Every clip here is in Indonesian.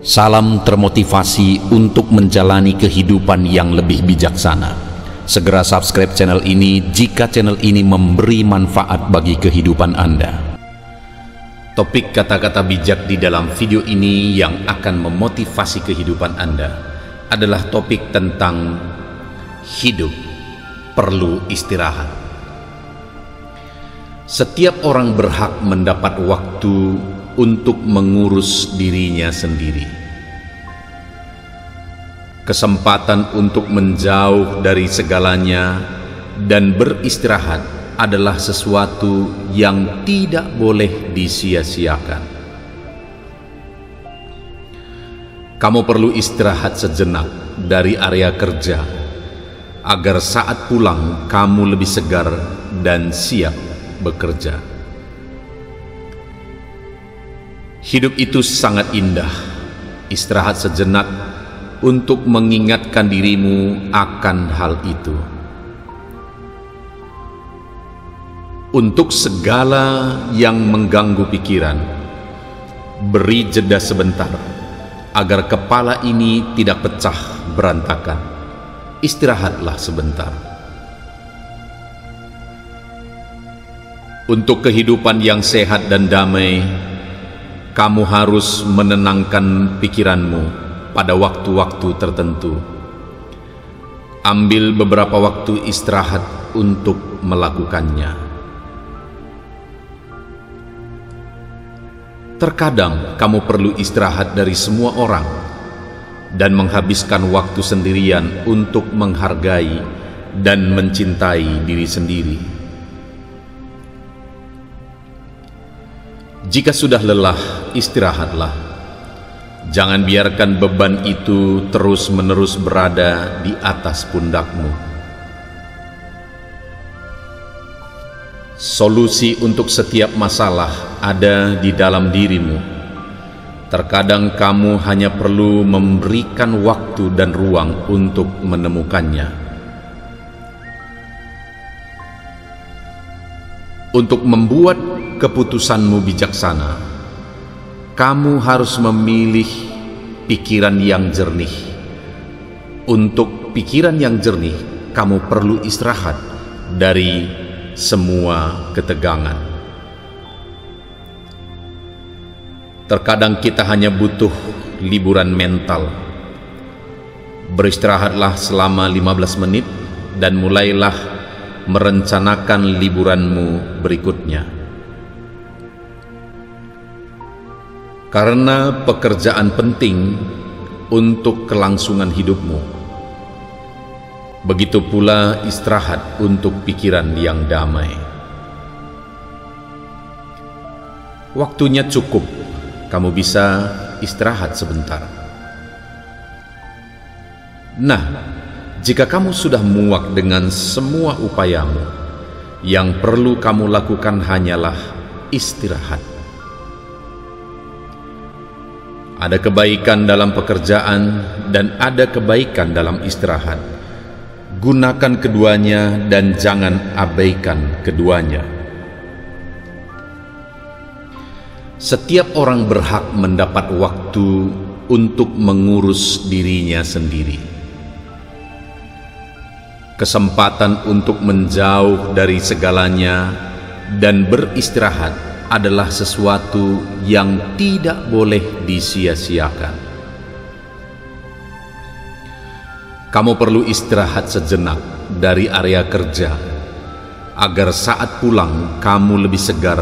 Salam termotivasi untuk menjalani kehidupan yang lebih bijaksana. Segera subscribe channel ini jika channel ini memberi manfaat bagi kehidupan Anda. Topik kata-kata bijak di dalam video ini yang akan memotivasi kehidupan Anda adalah topik tentang hidup perlu istirahat. Setiap orang berhak mendapat waktu untuk mengurus dirinya sendiri. Kesempatan untuk menjauh dari segalanya dan beristirahat adalah sesuatu yang tidak boleh disia-siakan. Kamu perlu istirahat sejenak dari area kerja agar saat pulang kamu lebih segar dan siap bekerja. Hidup itu sangat indah. Istirahat sejenak untuk mengingatkan dirimu akan hal itu. Untuk segala yang mengganggu pikiran, beri jeda sebentar agar kepala ini tidak pecah berantakan. Istirahatlah sebentar. Untuk kehidupan yang sehat dan damai, kamu harus menenangkan pikiranmu pada waktu-waktu tertentu. Ambil beberapa waktu istirahat untuk melakukannya. Terkadang kamu perlu istirahat dari semua orang dan menghabiskan waktu sendirian untuk menghargai dan mencintai diri sendiri. Jika sudah lelah, istirahatlah. Jangan biarkan beban itu terus-menerus berada di atas pundakmu. Solusi untuk setiap masalah ada di dalam dirimu. Terkadang kamu hanya perlu memberikan waktu dan ruang untuk menemukannya. Untuk membuat keputusanmu bijaksana, kamu harus memilih pikiran yang jernih. Untuk pikiran yang jernih, kamu perlu istirahat dari semua ketegangan. Terkadang kita hanya butuh liburan mental. Beristirahatlah selama 15 menit dan mulailah merencanakan liburanmu berikutnya. Karena pekerjaan penting untuk kelangsungan hidupmu, begitu pula istirahat untuk pikiran yang damai. Waktunya cukup, kamu bisa istirahat sebentar. Nah, jika kamu sudah muak dengan semua upayamu, yang perlu kamu lakukan hanyalah istirahat. Ada kebaikan dalam pekerjaan dan ada kebaikan dalam istirahat. Gunakan keduanya dan jangan abaikan keduanya. Setiap orang berhak mendapat waktu untuk mengurus dirinya sendiri. Kesempatan untuk menjauh dari segalanya dan beristirahat adalah sesuatu yang tidak boleh disia-siakan. Kamu perlu istirahat sejenak dari area kerja agar saat pulang kamu lebih segar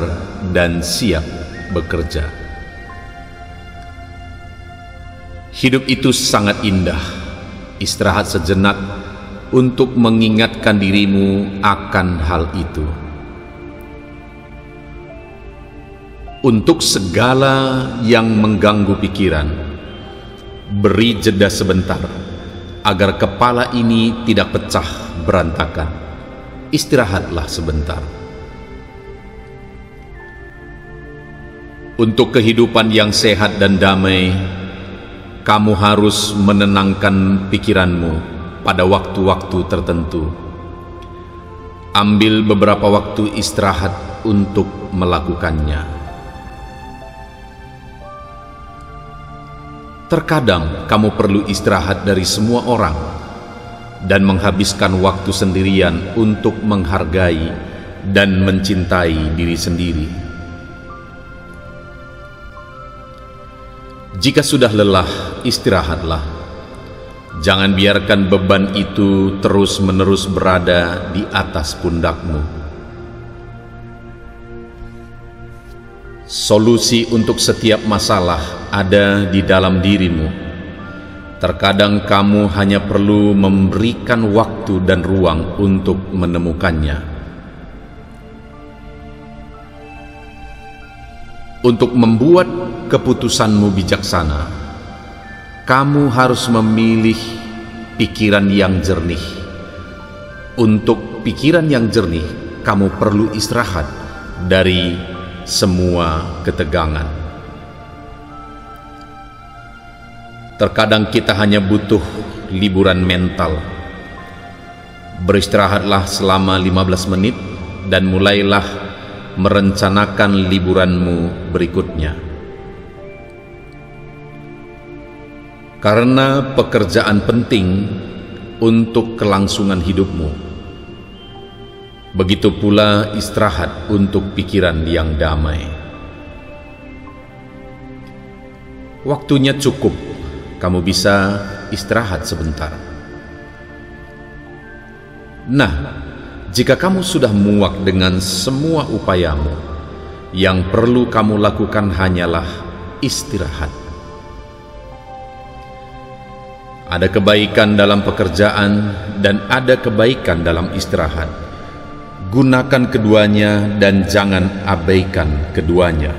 dan siap bekerja. Hidup itu sangat indah. Istirahat sejenak untuk mengingatkan dirimu akan hal itu. Untuk segala yang mengganggu pikiran, beri jeda sebentar agar kepala ini tidak pecah berantakan. Istirahatlah sebentar. Untuk kehidupan yang sehat dan damai, kamu harus menenangkan pikiranmu pada waktu-waktu tertentu. Ambil beberapa waktu istirahat untuk melakukannya. Terkadang kamu perlu istirahat dari semua orang dan menghabiskan waktu sendirian untuk menghargai dan mencintai diri sendiri. Jika sudah lelah, istirahatlah. Jangan biarkan beban itu terus-menerus berada di atas pundakmu. Solusi untuk setiap masalah ada di dalam dirimu. Terkadang kamu hanya perlu memberikan waktu dan ruang untuk menemukannya. Untuk membuat keputusanmu bijaksana, kamu harus memilih pikiran yang jernih. Untuk pikiran yang jernih, kamu perlu istirahat dari semua ketegangan. Terkadang kita hanya butuh liburan mental. Beristirahatlah selama 15 menit dan mulailah merencanakan liburanmu berikutnya. Karena pekerjaan penting untuk kelangsungan hidupmu, begitu pula istirahat untuk pikiran yang damai. Waktunya cukup, kamu bisa istirahat sebentar. Nah, jika kamu sudah muak dengan semua upayamu, yang perlu kamu lakukan hanyalah istirahat. Ada kebaikan dalam pekerjaan dan ada kebaikan dalam istirahat. Gunakan keduanya dan jangan abaikan keduanya.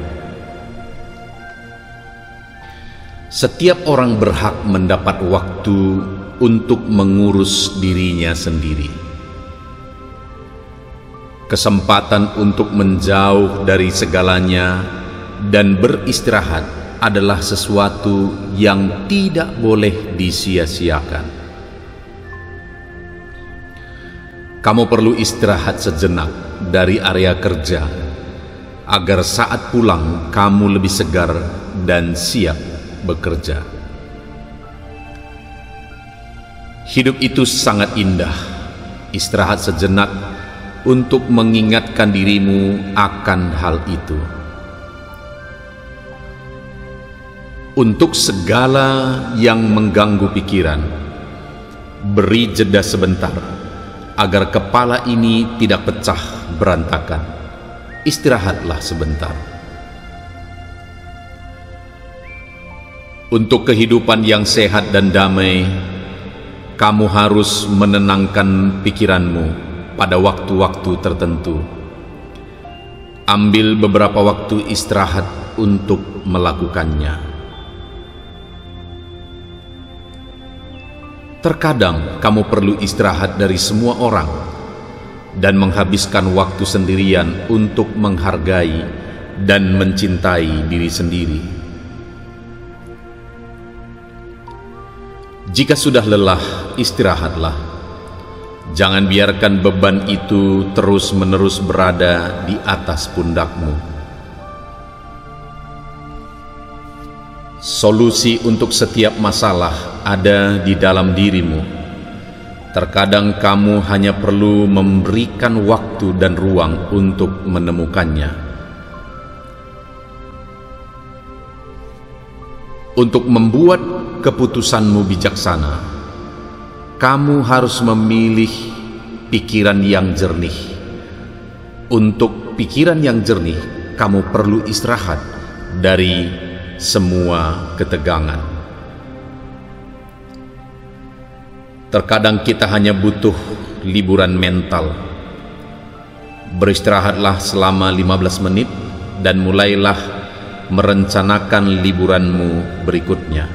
Setiap orang berhak mendapat waktu untuk mengurus dirinya sendiri. Kesempatan untuk menjauh dari segalanya dan beristirahat adalah sesuatu yang tidak boleh disia-siakan. Kamu perlu istirahat sejenak dari area kerja, agar saat pulang kamu lebih segar dan siap bekerja. Hidup itu sangat indah. Istirahat sejenak untuk mengingatkan dirimu akan hal itu. Untuk segala yang mengganggu pikiran, beri jeda sebentar agar kepala ini tidak pecah berantakan. Istirahatlah sebentar. Untuk kehidupan yang sehat dan damai, kamu harus menenangkan pikiranmu pada waktu-waktu tertentu. Ambil beberapa waktu istirahat untuk melakukannya. Terkadang kamu perlu istirahat dari semua orang dan menghabiskan waktu sendirian untuk menghargai dan mencintai diri sendiri. Jika sudah lelah, istirahatlah. Jangan biarkan beban itu terus-menerus berada di atas pundakmu. Solusi untuk setiap masalah ada di dalam dirimu. Terkadang kamu hanya perlu memberikan waktu dan ruang untuk menemukannya. Untuk membuat keputusanmu bijaksana, kamu harus memilih pikiran yang jernih. Untuk pikiran yang jernih, kamu perlu istirahat dari semua ketegangan. Terkadang kita hanya butuh liburan mental. Beristirahatlah selama 15 menit dan mulailah merencanakan liburanmu berikutnya.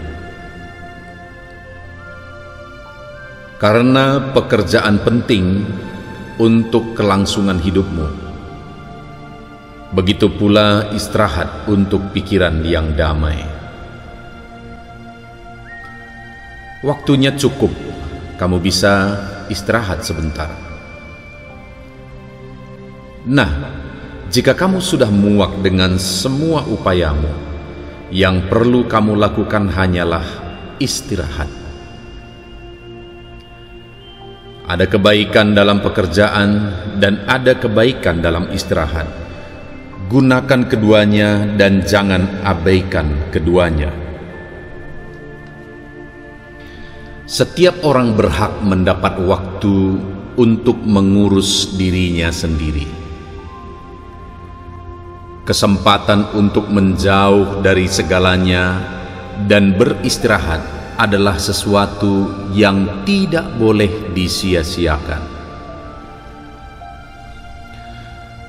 Karena pekerjaan penting untuk kelangsungan hidupmu, begitu pula istirahat untuk pikiran yang damai. Waktunya cukup, kamu bisa istirahat sebentar. Nah, jika kamu sudah muak dengan semua upayamu, Yang perlu kamu lakukan hanyalah istirahat. Ada kebaikan dalam pekerjaan dan ada kebaikan dalam istirahat. Gunakan keduanya dan jangan abaikan keduanya. Setiap orang berhak mendapat waktu untuk mengurus dirinya sendiri. Kesempatan untuk menjauh dari segalanya dan beristirahat adalah sesuatu yang tidak boleh disia-siakan.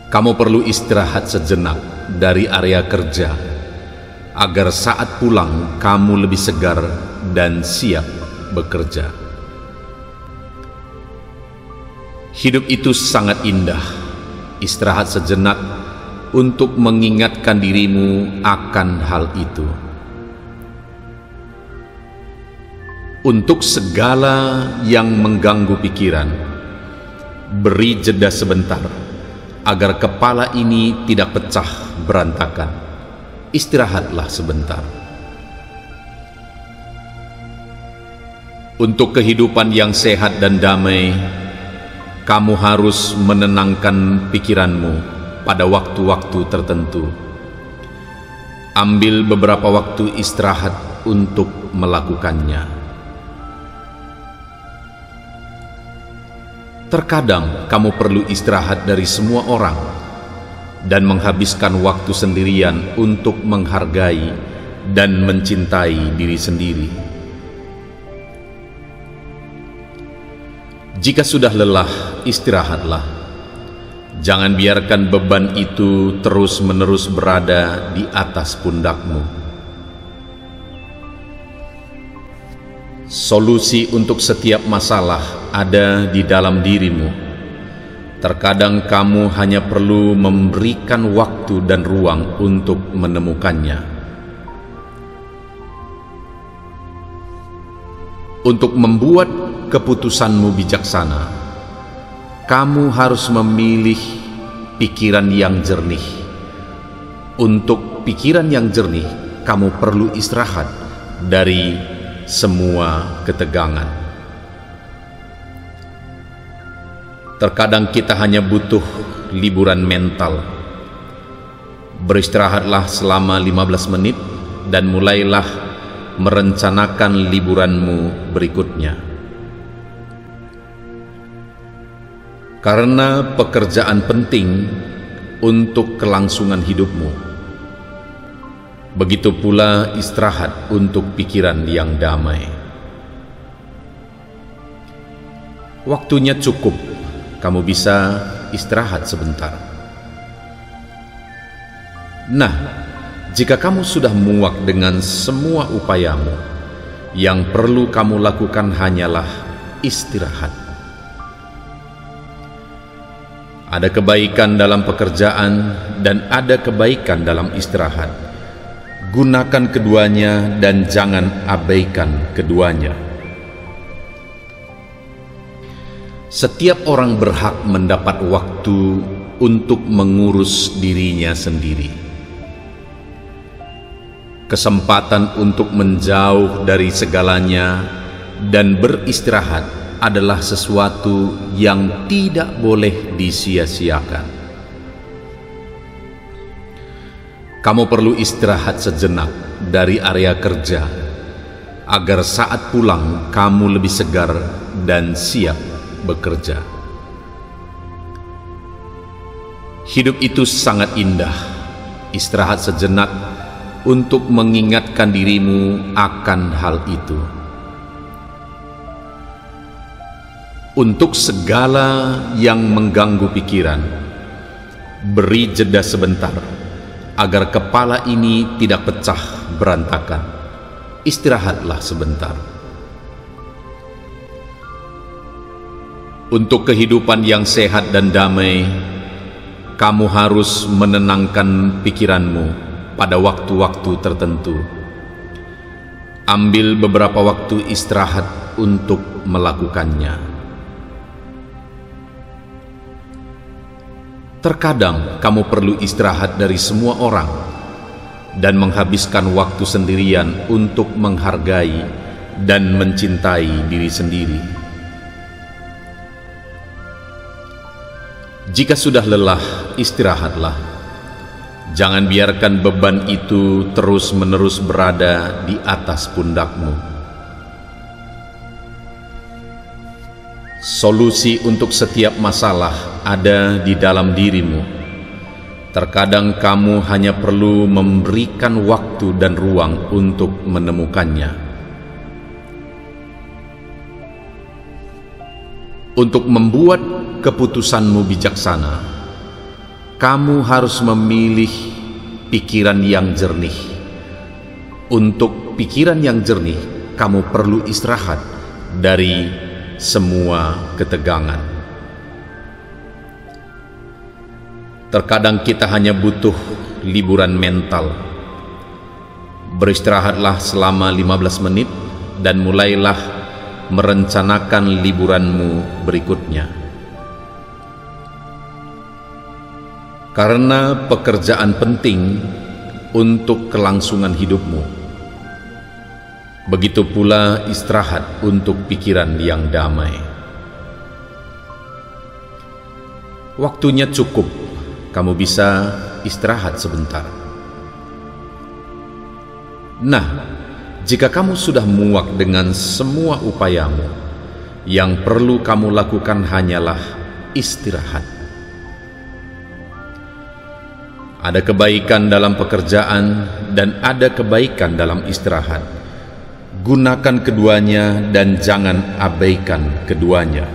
Kamu perlu istirahat sejenak dari area kerja agar saat pulang kamu lebih segar dan siap bekerja. Hidup itu sangat indah. Istirahat sejenak untuk mengingatkan dirimu akan hal itu. Untuk segala yang mengganggu pikiran, beri jeda sebentar agar kepala ini tidak pecah berantakan. Istirahatlah sebentar. Untuk kehidupan yang sehat dan damai, kamu harus menenangkan pikiranmu pada waktu-waktu tertentu. Ambil beberapa waktu istirahat untuk melakukannya. Terkadang kamu perlu istirahat dari semua orang dan menghabiskan waktu sendirian untuk menghargai dan mencintai diri sendiri. Jika sudah lelah, istirahatlah. Jangan biarkan beban itu terus-menerus berada di atas pundakmu. Solusi untuk setiap masalah ada di dalam dirimu. Terkadang kamu hanya perlu memberikan waktu dan ruang untuk menemukannya. Untuk membuat keputusanmu bijaksana, kamu harus memilih pikiran yang jernih. Untuk pikiran yang jernih, kamu perlu istirahat dari semua ketegangan. Terkadang kita hanya butuh liburan mental. Beristirahatlah selama 15 menit dan mulailah merencanakan liburanmu berikutnya. Karena pekerjaan penting untuk kelangsungan hidupmu, begitu pula istirahat untuk pikiran yang damai. Waktunya cukup, kamu bisa istirahat sebentar. Nah, jika kamu sudah muak dengan semua upayamu, yang perlu kamu lakukan hanyalah istirahat. Ada kebaikan dalam pekerjaan dan ada kebaikan dalam istirahat. Gunakan keduanya dan jangan abaikan keduanya. Setiap orang berhak mendapat waktu untuk mengurus dirinya sendiri. Kesempatan untuk menjauh dari segalanya dan beristirahat adalah sesuatu yang tidak boleh disia-siakan. Kamu perlu istirahat sejenak dari area kerja agar saat pulang kamu lebih segar dan siap bekerja. Hidup itu sangat indah. Istirahat sejenak untuk mengingatkan dirimu akan hal itu. Untuk segala yang mengganggu pikiran, beri jeda sebentar agar kepala ini tidak pecah berantakan. Istirahatlah sebentar. Untuk kehidupan yang sehat dan damai, kamu harus menenangkan pikiranmu pada waktu-waktu tertentu. Ambil beberapa waktu istirahat untuk melakukannya. Terkadang kamu perlu istirahat dari semua orang dan menghabiskan waktu sendirian untuk menghargai dan mencintai diri sendiri. Jika sudah lelah, istirahatlah. Jangan biarkan beban itu terus-menerus berada di atas pundakmu. Solusi untuk setiap masalah ada di dalam dirimu. Terkadang kamu hanya perlu memberikan waktu dan ruang untuk menemukannya. Untuk membuat keputusanmu bijaksana, kamu harus memilih pikiran yang jernih. Untuk pikiran yang jernih, kamu perlu istirahat dari semua ketegangan. Terkadang kita hanya butuh liburan mental. Beristirahatlah selama 15 menit dan mulailah merencanakan liburanmu berikutnya. Karena pekerjaan penting untuk kelangsungan hidupmu, begitu pula istirahat untuk pikiran yang damai. Waktunya cukup, kamu bisa istirahat sebentar. Nah, jika kamu sudah muak dengan semua upayamu, yang perlu kamu lakukan hanyalah istirahat. Ada kebaikan dalam pekerjaan dan ada kebaikan dalam istirahat. Gunakan keduanya dan jangan abaikan keduanya.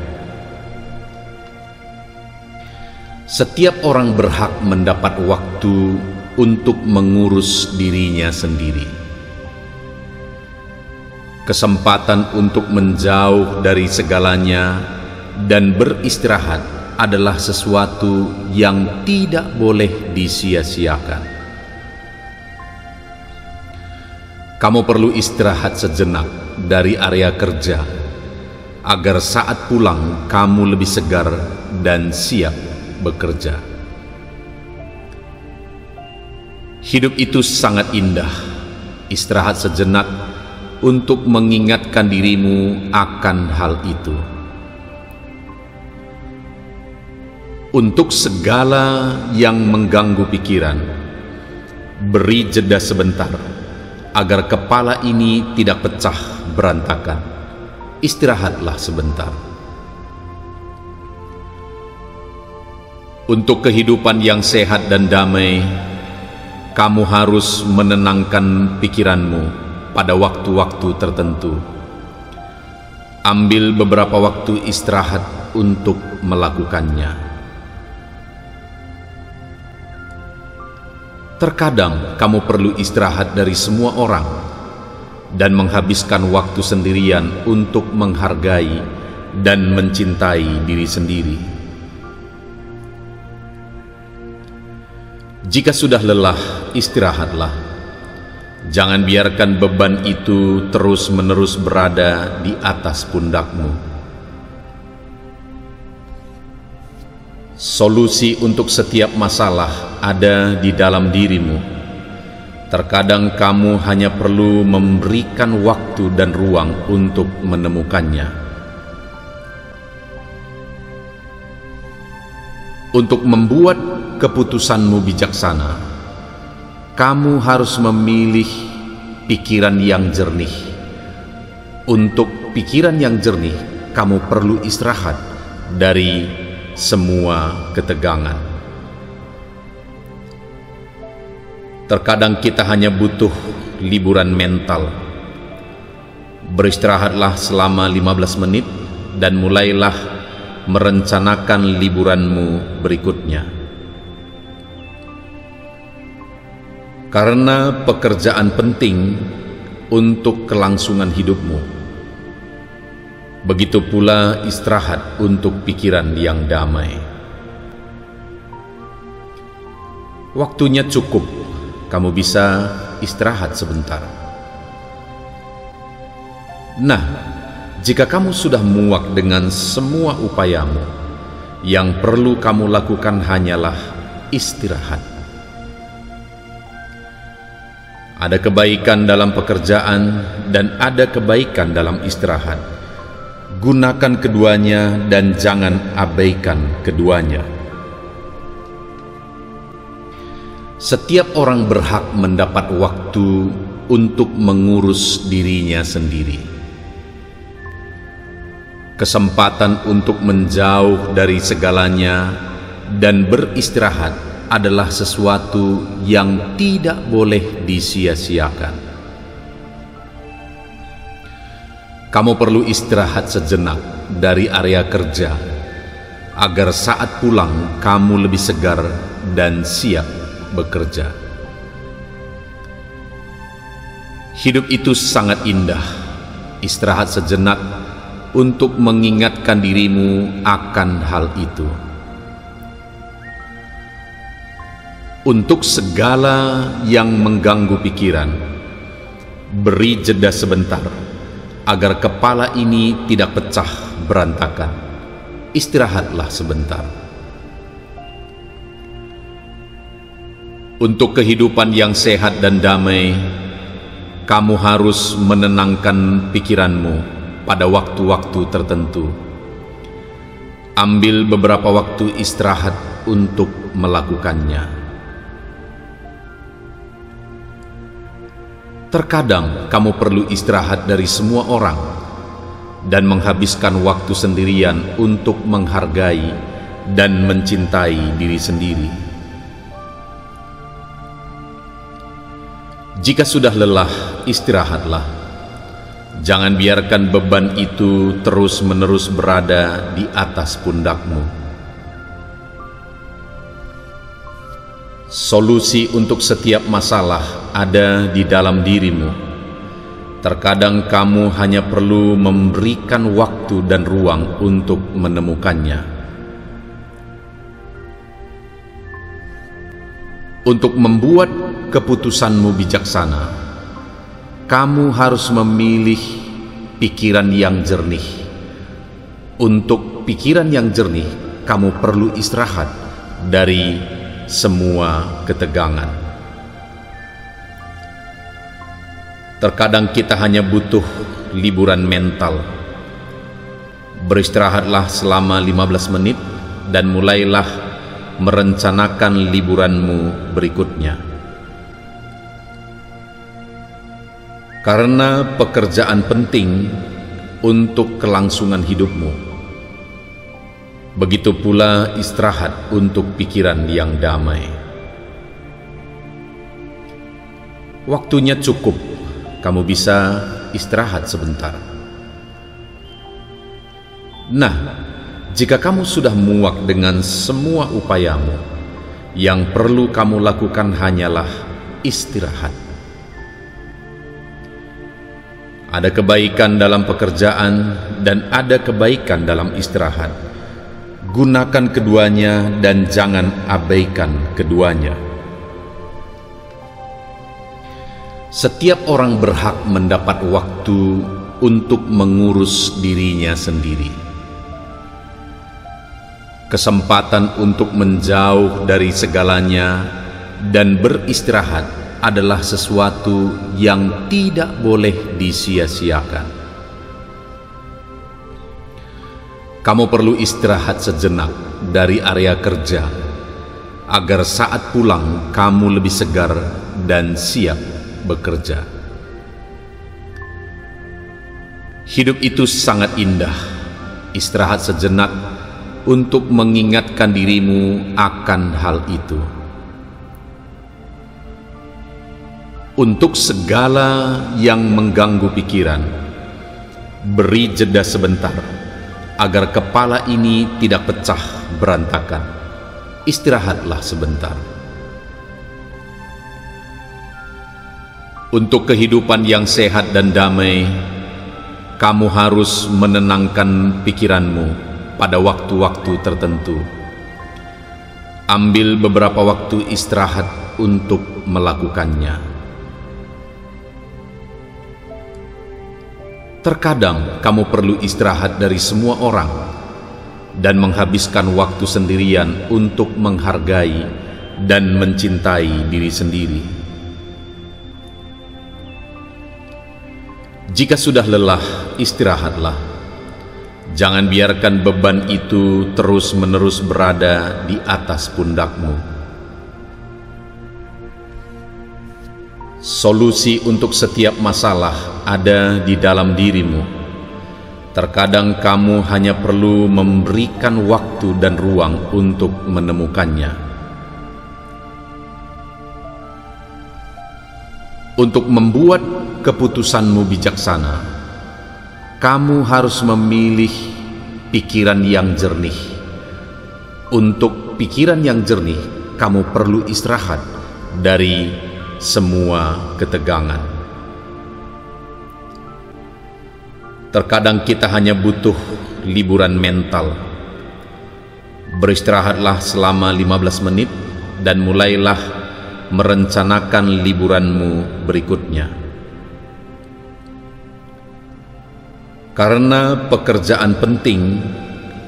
Setiap orang berhak mendapat waktu untuk mengurus dirinya sendiri. Kesempatan untuk menjauh dari segalanya dan beristirahat adalah sesuatu yang tidak boleh disia-siakan. Kamu perlu istirahat sejenak dari area kerja, agar saat pulang kamu lebih segar dan siap bekerja. Hidup itu sangat indah. Istirahat sejenak untuk mengingatkan dirimu akan hal itu. Untuk segala yang mengganggu pikiran, beri jeda sebentar agar kepala ini tidak pecah berantakan. Istirahatlah sebentar. Untuk kehidupan yang sehat dan damai, kamu harus menenangkan pikiranmu pada waktu-waktu tertentu. Ambil beberapa waktu istirahat untuk melakukannya. Terkadang kamu perlu istirahat dari semua orang dan menghabiskan waktu sendirian untuk menghargai dan mencintai diri sendiri. Jika sudah lelah, istirahatlah. Jangan biarkan beban itu terus-menerus berada di atas pundakmu. Solusi untuk setiap masalah ada di dalam dirimu. Terkadang kamu hanya perlu memberikan waktu dan ruang untuk menemukannya. Untuk membuat keputusanmu bijaksana, kamu harus memilih pikiran yang jernih. Untuk pikiran yang jernih, kamu perlu istirahat dari semua ketegangan. Terkadang kita hanya butuh liburan mental. Beristirahatlah selama 15 menit dan mulailah merencanakan liburanmu berikutnya. Karena pekerjaan penting untuk kelangsungan hidupmu, begitu pula istirahat untuk pikiran yang damai. Waktunya cukup, kamu bisa istirahat sebentar. Nah, jika kamu sudah muak dengan semua upayamu, yang perlu kamu lakukan hanyalah istirahat. Ada kebaikan dalam pekerjaan dan ada kebaikan dalam istirahat. Gunakan keduanya dan jangan abaikan keduanya. Setiap orang berhak mendapat waktu untuk mengurus dirinya sendiri. Kesempatan untuk menjauh dari segalanya dan beristirahat adalah sesuatu yang tidak boleh disia-siakan. Kamu perlu istirahat sejenak dari area kerja agar saat pulang kamu lebih segar dan siap bekerja. Hidup itu sangat indah. Istirahat sejenak untuk mengingatkan dirimu akan hal itu. Untuk segala yang mengganggu pikiran, beri jeda sebentar agar kepala ini tidak pecah berantakan. Istirahatlah sebentar. Untuk kehidupan yang sehat dan damai, kamu harus menenangkan pikiranmu pada waktu-waktu tertentu. Ambil beberapa waktu istirahat untuk melakukannya. Terkadang kamu perlu istirahat dari semua orang dan menghabiskan waktu sendirian untuk menghargai dan mencintai diri sendiri. Jika sudah lelah, istirahatlah. Jangan biarkan beban itu terus-menerus berada di atas pundakmu. Solusi untuk setiap masalah ada di dalam dirimu. Terkadang kamu hanya perlu memberikan waktu dan ruang untuk menemukannya. Untuk membuat keputusanmu bijaksana, kamu harus memilih pikiran yang jernih. Untuk pikiran yang jernih, kamu perlu istirahat dari semua ketegangan. Terkadang kita hanya butuh liburan mental. Beristirahatlah selama 15 menit dan mulailah merencanakan liburanmu berikutnya. Karena pekerjaan penting untuk kelangsungan hidupmu. Begitu pula istirahat untuk pikiran yang damai. Waktunya cukup, kamu bisa istirahat sebentar. Nah, jika kamu sudah muak dengan semua upayamu, yang perlu kamu lakukan hanyalah istirahat. Ada kebaikan dalam pekerjaan dan ada kebaikan dalam istirahat. Gunakan keduanya dan jangan abaikan keduanya. Setiap orang berhak mendapat waktu untuk mengurus dirinya sendiri. Kesempatan untuk menjauh dari segalanya dan beristirahat adalah sesuatu yang tidak boleh disia-siakan. Kamu perlu istirahat sejenak dari area kerja agar saat pulang kamu lebih segar dan siap bekerja. Hidup itu sangat indah. Istirahat sejenak untuk mengingatkan dirimu akan hal itu. Untuk segala yang mengganggu pikiran, beri jeda sebentar agar kepala ini tidak pecah berantakan. Istirahatlah sebentar. Untuk kehidupan yang sehat dan damai, kamu harus menenangkan pikiranmu pada waktu-waktu tertentu. Ambil beberapa waktu istirahat untuk melakukannya. Terkadang kamu perlu istirahat dari semua orang dan menghabiskan waktu sendirian untuk menghargai dan mencintai diri sendiri. Jika sudah lelah, istirahatlah. Jangan biarkan beban itu terus-menerus berada di atas pundakmu. Solusi untuk setiap masalah ada di dalam dirimu. Terkadang kamu hanya perlu memberikan waktu dan ruang untuk menemukannya. Untuk membuat keputusanmu bijaksana, kamu harus memilih pikiran yang jernih. Untuk pikiran yang jernih, kamu perlu istirahat dari semua ketegangan. Terkadang kita hanya butuh liburan mental. Beristirahatlah selama 15 menit dan mulailah merencanakan liburanmu berikutnya. Karena pekerjaan penting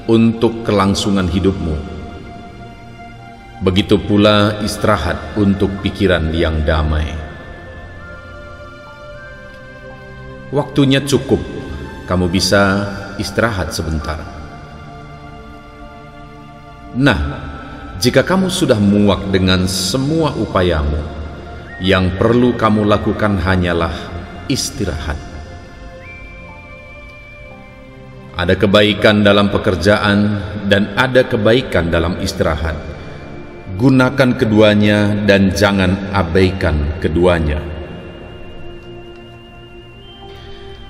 untuk kelangsungan hidupmu, begitu pula istirahat untuk pikiran yang damai. Waktunya cukup, kamu bisa istirahat sebentar. Nah, jika kamu sudah muak dengan semua upayamu, yang perlu kamu lakukan hanyalah istirahat. Ada kebaikan dalam pekerjaan dan ada kebaikan dalam istirahat. Gunakan keduanya dan jangan abaikan keduanya.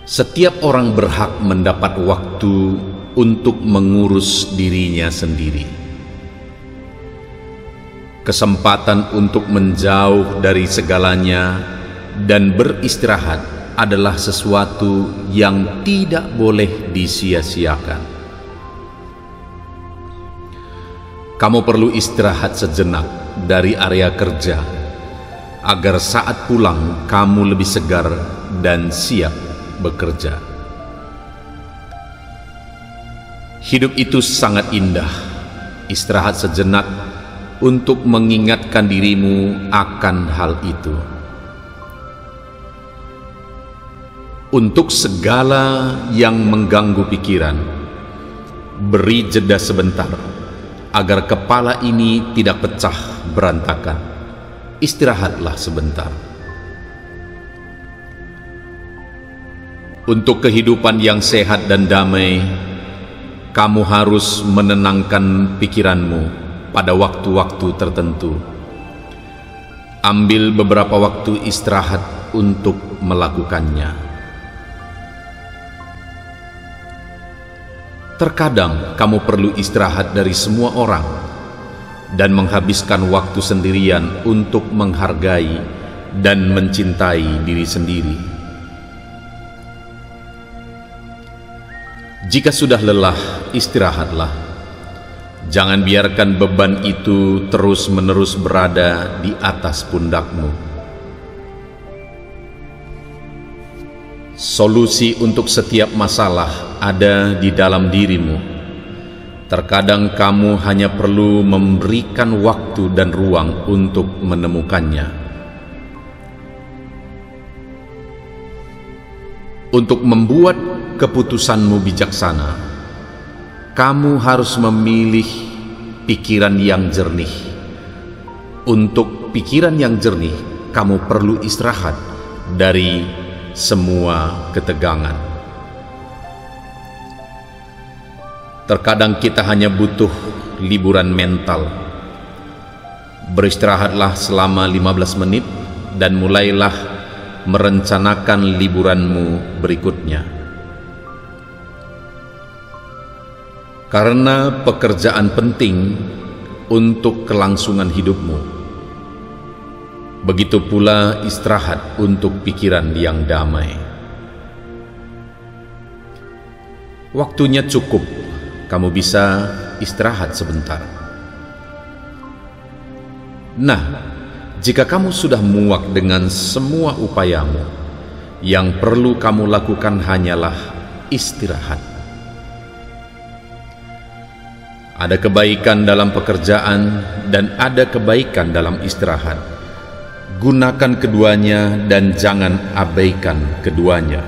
Setiap orang berhak mendapat waktu untuk mengurus dirinya sendiri. Kesempatan untuk menjauh dari segalanya dan beristirahat adalah sesuatu yang tidak boleh disia-siakan. Kamu perlu istirahat sejenak dari area kerja, agar saat pulang kamu lebih segar dan siap bekerja. Hidup itu sangat indah. Istirahat sejenak untuk mengingatkan dirimu akan hal itu. Untuk segala yang mengganggu pikiran, beri jeda sebentar agar kepala ini tidak pecah berantakan. Istirahatlah sebentar. Untuk kehidupan yang sehat dan damai, kamu harus menenangkan pikiranmu pada waktu-waktu tertentu. Ambil beberapa waktu istirahat untuk melakukannya. Terkadang kamu perlu istirahat dari semua orang dan menghabiskan waktu sendirian untuk menghargai dan mencintai diri sendiri. Jika sudah lelah, istirahatlah. Jangan biarkan beban itu terus-menerus berada di atas pundakmu. Solusi untuk setiap masalah ada di dalam dirimu. Terkadang kamu hanya perlu memberikan waktu dan ruang untuk menemukannya. Untuk membuat keputusanmu bijaksana, kamu harus memilih pikiran yang jernih. Untuk pikiran yang jernih, kamu perlu istirahat dari semua ketegangan. Terkadang kita hanya butuh liburan mental. Beristirahatlah selama 15 menit dan mulailah merencanakan liburanmu berikutnya. Karena pekerjaan penting untuk kelangsungan hidupmu, begitu pula istirahat untuk pikiran yang damai. Waktunya cukup, kamu bisa istirahat sebentar. Nah, jika kamu sudah muak dengan semua upayamu, yang perlu kamu lakukan hanyalah istirahat. Ada kebaikan dalam pekerjaan dan ada kebaikan dalam istirahat. Gunakan keduanya dan jangan abaikan keduanya.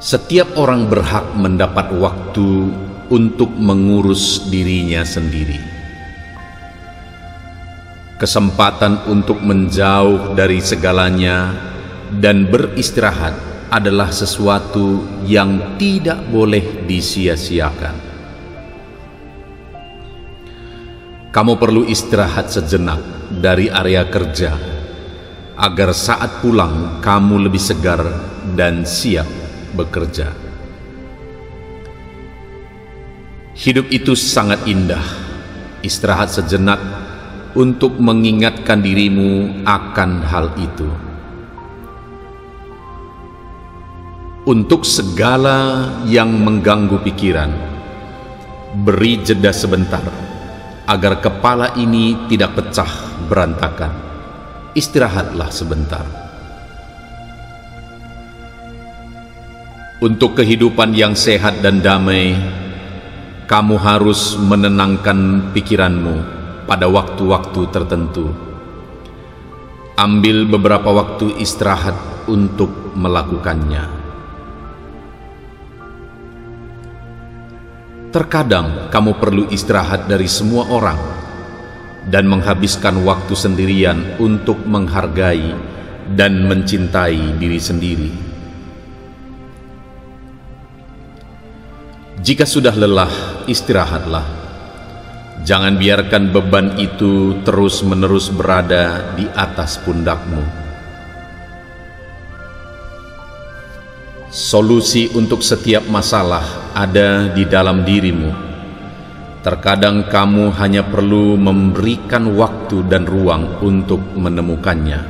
Setiap orang berhak mendapat waktu untuk mengurus dirinya sendiri. Kesempatan untuk menjauh dari segalanya dan beristirahat adalah sesuatu yang tidak boleh disia-siakan. Kamu perlu istirahat sejenak dari area kerja, agar saat pulang kamu lebih segar dan siap bekerja. Hidup itu sangat indah. Istirahat sejenak untuk mengingatkan dirimu akan hal itu. Untuk segala yang mengganggu pikiran, beri jeda sebentar agar kepala ini tidak pecah berantakan. Istirahatlah sebentar. Untuk kehidupan yang sehat dan damai, kamu harus menenangkan pikiranmu pada waktu-waktu tertentu. Ambil beberapa waktu istirahat untuk melakukannya. Terkadang kamu perlu istirahat dari semua orang dan menghabiskan waktu sendirian untuk menghargai dan mencintai diri sendiri. Jika sudah lelah, istirahatlah. Jangan biarkan beban itu terus-menerus berada di atas pundakmu. Solusi untuk setiap masalah ada di dalam dirimu. Terkadang kamu hanya perlu memberikan waktu dan ruang untuk menemukannya.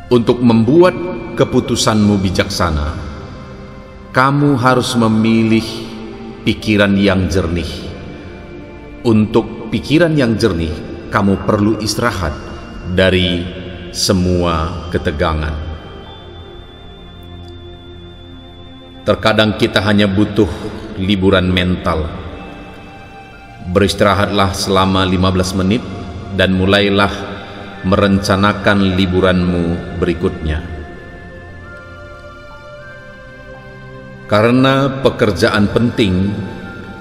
Untuk membuat keputusanmu bijaksana, kamu harus memilih pikiran yang jernih. Untuk pikiran yang jernih, kamu perlu istirahat dari semua ketegangan. Terkadang kita hanya butuh liburan mental. Beristirahatlah selama 15 menit dan mulailah merencanakan liburanmu berikutnya. Karena pekerjaan penting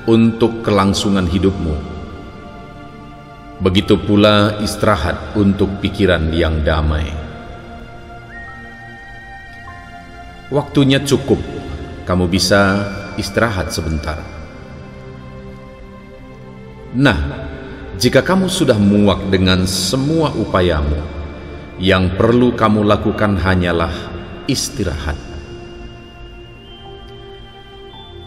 untuk kelangsungan hidupmu, begitu pula istirahat untuk pikiran yang damai. Waktunya cukup, kamu bisa istirahat sebentar. Nah, jika kamu sudah muak dengan semua upayamu, yang perlu kamu lakukan hanyalah istirahat.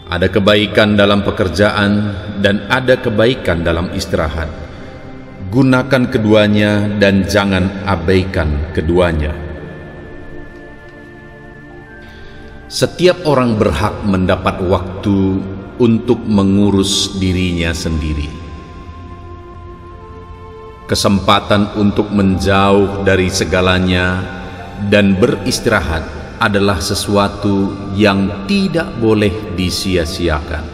Ada kebaikan dalam pekerjaan dan ada kebaikan dalam istirahat. Gunakan keduanya dan jangan abaikan keduanya. Setiap orang berhak mendapat waktu untuk mengurus dirinya sendiri. Kesempatan untuk menjauh dari segalanya dan beristirahat adalah sesuatu yang tidak boleh disia-siakan.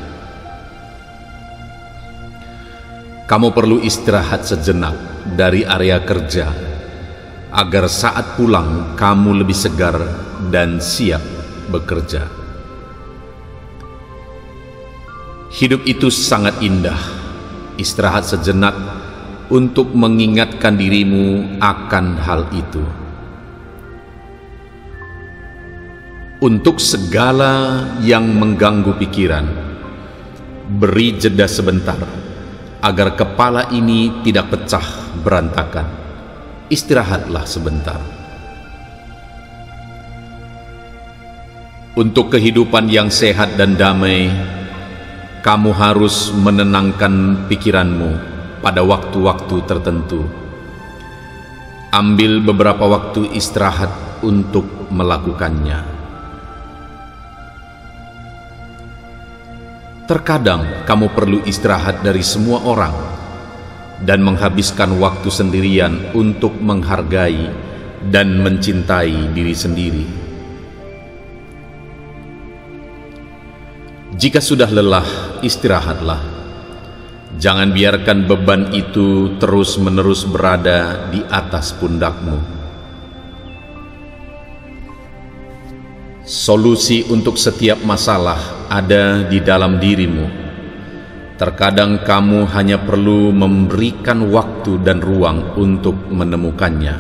Kamu perlu istirahat sejenak dari area kerja, agar saat pulang kamu lebih segar dan siap bekerja. Hidup itu sangat indah. Istirahat sejenak untuk mengingatkan dirimu akan hal itu. Untuk segala yang mengganggu pikiran, beri jeda sebentar agar kepala ini tidak pecah berantakan. Istirahatlah sebentar. Untuk kehidupan yang sehat dan damai, kamu harus menenangkan pikiranmu pada waktu-waktu tertentu. Ambil beberapa waktu istirahat untuk melakukannya. Terkadang kamu perlu istirahat dari semua orang dan menghabiskan waktu sendirian untuk menghargai dan mencintai diri sendiri. Jika sudah lelah, istirahatlah. Jangan biarkan beban itu terus-menerus berada di atas pundakmu. Solusi untuk setiap masalah ada di dalam dirimu. Terkadang kamu hanya perlu memberikan waktu dan ruang untuk menemukannya.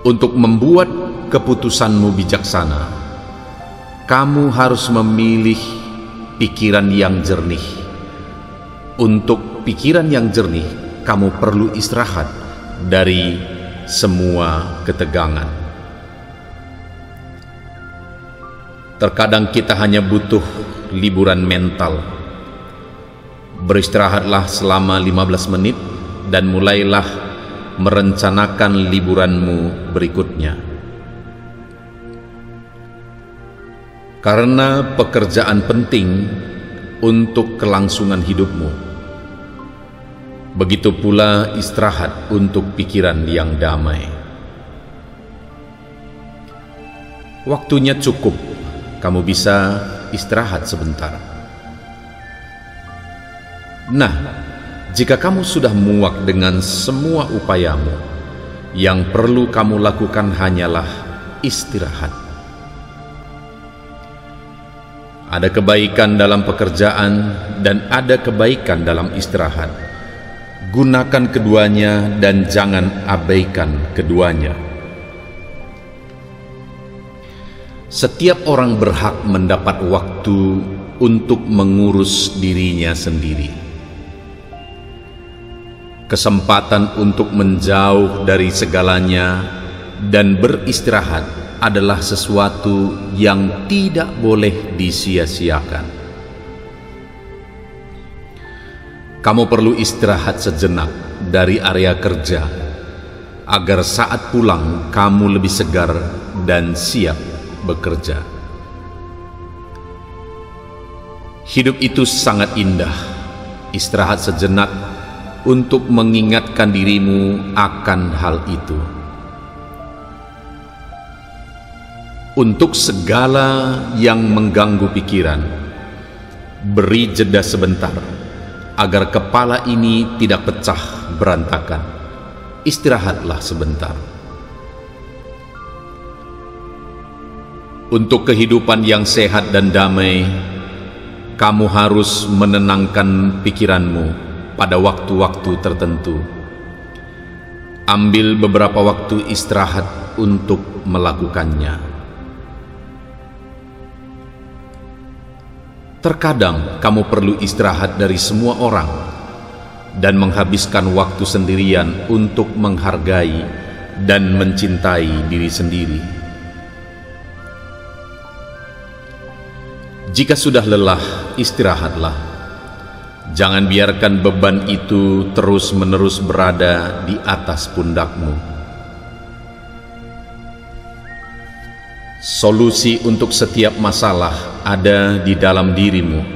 Untuk membuat keputusanmu bijaksana, kamu harus memilih pikiran yang jernih. Untuk pikiran yang jernih, kamu perlu istirahat dari semua ketegangan. Terkadang kita hanya butuh liburan mental. Beristirahatlah selama 15 menit dan mulailah merencanakan liburanmu berikutnya. Karena pekerjaan penting untuk kelangsungan hidupmu, begitu pula istirahat untuk pikiran yang damai. Waktunya cukup, kamu bisa istirahat sebentar. Nah, jika kamu sudah muak dengan semua upayamu, yang perlu kamu lakukan hanyalah istirahat. Ada kebaikan dalam pekerjaan dan ada kebaikan dalam istirahat. Gunakan keduanya dan jangan abaikan keduanya. Setiap orang berhak mendapat waktu untuk mengurus dirinya sendiri. Kesempatan untuk menjauh dari segalanya dan beristirahat adalah sesuatu yang tidak boleh disia-siakan. Kamu perlu istirahat sejenak dari area kerja, agar saat pulang kamu lebih segar dan siap bekerja. Hidup itu sangat indah. Istirahat sejenak untuk mengingatkan dirimu akan hal itu. Untuk segala yang mengganggu pikiran, beri jeda sebentar agar kepala ini tidak pecah berantakan. Istirahatlah sebentar. Untuk kehidupan yang sehat dan damai, kamu harus menenangkan pikiranmu pada waktu-waktu tertentu. Ambil beberapa waktu istirahat untuk melakukannya. Terkadang kamu perlu istirahat dari semua orang dan menghabiskan waktu sendirian untuk menghargai dan mencintai diri sendiri. Jika sudah lelah, istirahatlah. Jangan biarkan beban itu terus-menerus berada di atas pundakmu. Solusi untuk setiap masalah ada di dalam dirimu.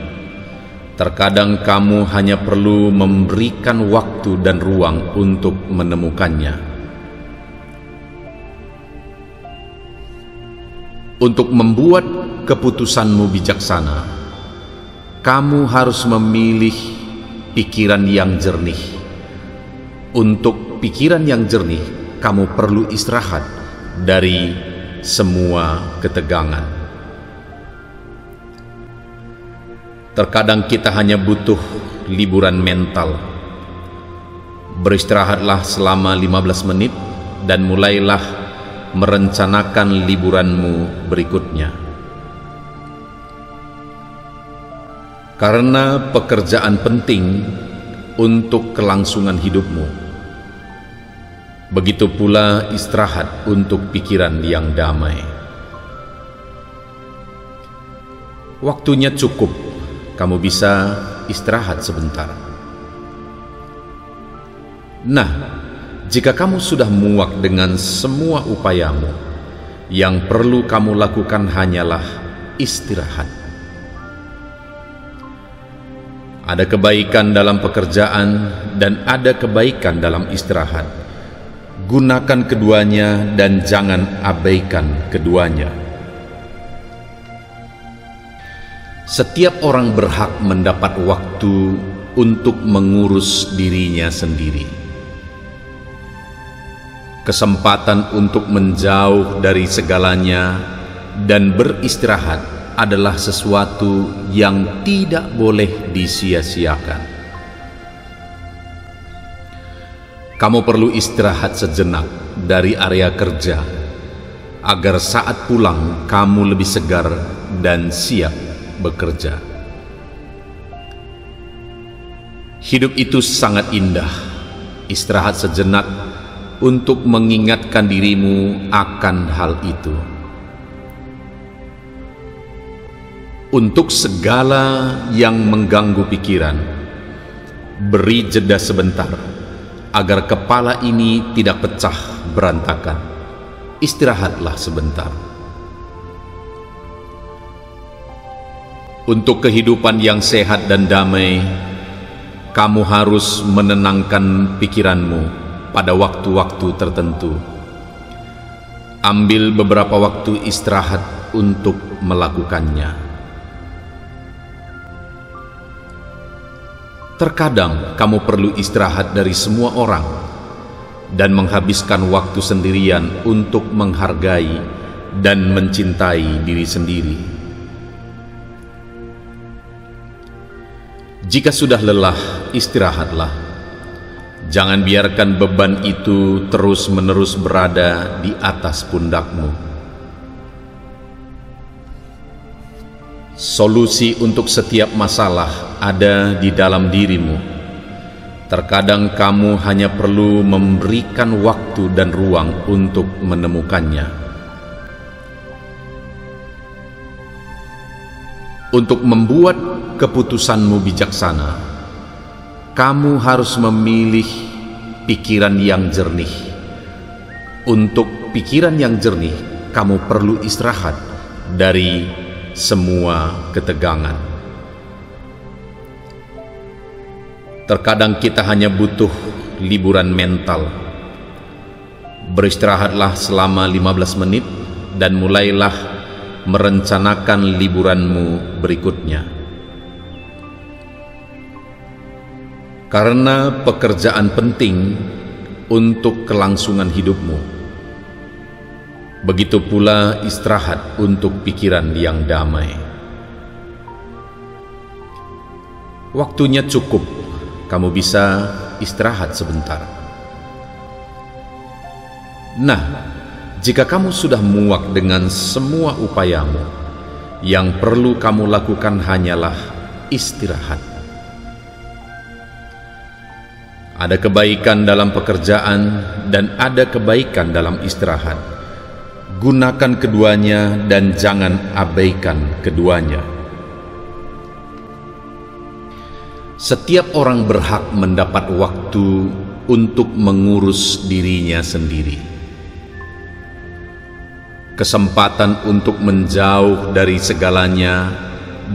Terkadang kamu hanya perlu memberikan waktu dan ruang untuk menemukannya. Untuk membuat keputusanmu bijaksana, kamu harus memilih pikiran yang jernih. Untuk pikiran yang jernih, kamu perlu istirahat dari semua ketegangan. Terkadang kita hanya butuh liburan mental. Beristirahatlah selama 15 menit dan mulailah merencanakan liburanmu berikutnya. Karena pekerjaan penting untuk kelangsungan hidupmu, begitu pula istirahat untuk pikiran yang damai. Waktunya cukup, kamu bisa istirahat sebentar. Nah, jika kamu sudah muak dengan semua upayamu, yang perlu kamu lakukan hanyalah istirahat. Ada kebaikan dalam pekerjaan dan ada kebaikan dalam istirahat. Gunakan keduanya dan jangan abaikan keduanya. Setiap orang berhak mendapat waktu untuk mengurus dirinya sendiri. Kesempatan untuk menjauh dari segalanya dan beristirahat adalah sesuatu yang tidak boleh disia-siakan. Kamu perlu istirahat sejenak dari area kerja, agar saat pulang kamu lebih segar dan siap bekerja. Hidup itu sangat indah. Istirahat sejenak untuk mengingatkan dirimu akan hal itu. Untuk segala yang mengganggu pikiran, beri jeda sebentar agar kepala ini tidak pecah berantakan. Istirahatlah sebentar. Untuk kehidupan yang sehat dan damai, kamu harus menenangkan pikiranmu pada waktu-waktu tertentu. Ambil beberapa waktu istirahat untuk melakukannya. Terkadang kamu perlu istirahat dari semua orang dan menghabiskan waktu sendirian untuk menghargai dan mencintai diri sendiri. Jika sudah lelah, istirahatlah. Jangan biarkan beban itu terus-menerus berada di atas pundakmu. Solusi untuk setiap masalah ada di dalam dirimu. Terkadang kamu hanya perlu memberikan waktu dan ruang untuk menemukannya. Untuk membuat keputusanmu bijaksana, kamu harus memilih pikiran yang jernih. Untuk pikiran yang jernih, kamu perlu istirahat dari semua ketegangan. Terkadang kita hanya butuh liburan mental. Beristirahatlah selama 15 menit dan mulailah merencanakan liburanmu berikutnya. Karena pekerjaan penting untuk kelangsungan hidupmu, begitu pula istirahat untuk pikiran yang damai. Waktunya cukup, kamu bisa istirahat sebentar. Nah, jika kamu sudah muak dengan semua upayamu, yang perlu kamu lakukan hanyalah istirahat. Ada kebaikan dalam pekerjaan dan ada kebaikan dalam istirahat. Gunakan keduanya dan jangan abaikan keduanya. Setiap orang berhak mendapat waktu untuk mengurus dirinya sendiri. Kesempatan untuk menjauh dari segalanya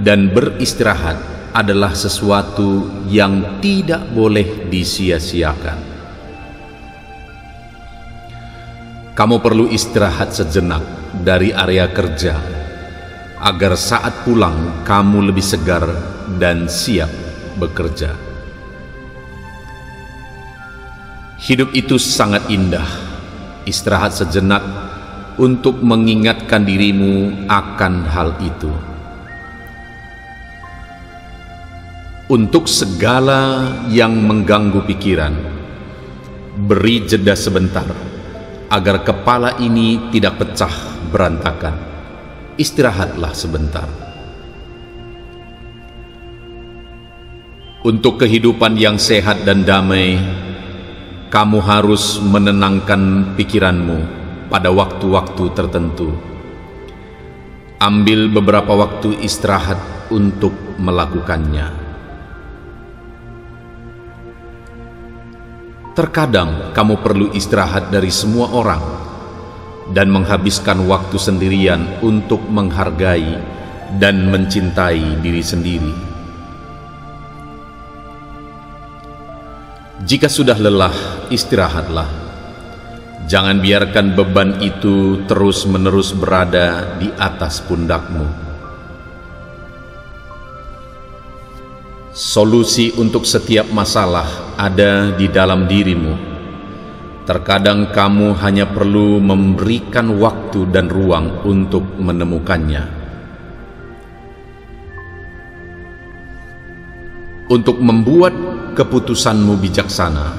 dan beristirahat adalah sesuatu yang tidak boleh disia-siakan. Kamu perlu istirahat sejenak dari area kerja, agar saat pulang kamu lebih segar dan siap bekerja. Hidup itu sangat indah. Istirahat sejenak untuk mengingatkan dirimu akan hal itu. Untuk segala yang mengganggu pikiran, beri jeda sebentar agar kepala ini tidak pecah berantakan. Istirahatlah sebentar. Untuk kehidupan yang sehat dan damai, kamu harus menenangkan pikiranmu pada waktu-waktu tertentu. Ambil beberapa waktu istirahat untuk melakukannya. Terkadang kamu perlu istirahat dari semua orang dan menghabiskan waktu sendirian untuk menghargai dan mencintai diri sendiri. Jika sudah lelah, istirahatlah. Jangan biarkan beban itu terus-menerus berada di atas pundakmu. Solusi untuk setiap masalah ada di dalam dirimu. Terkadang kamu hanya perlu memberikan waktu dan ruang untuk menemukannya. Untuk membuat keputusanmu bijaksana,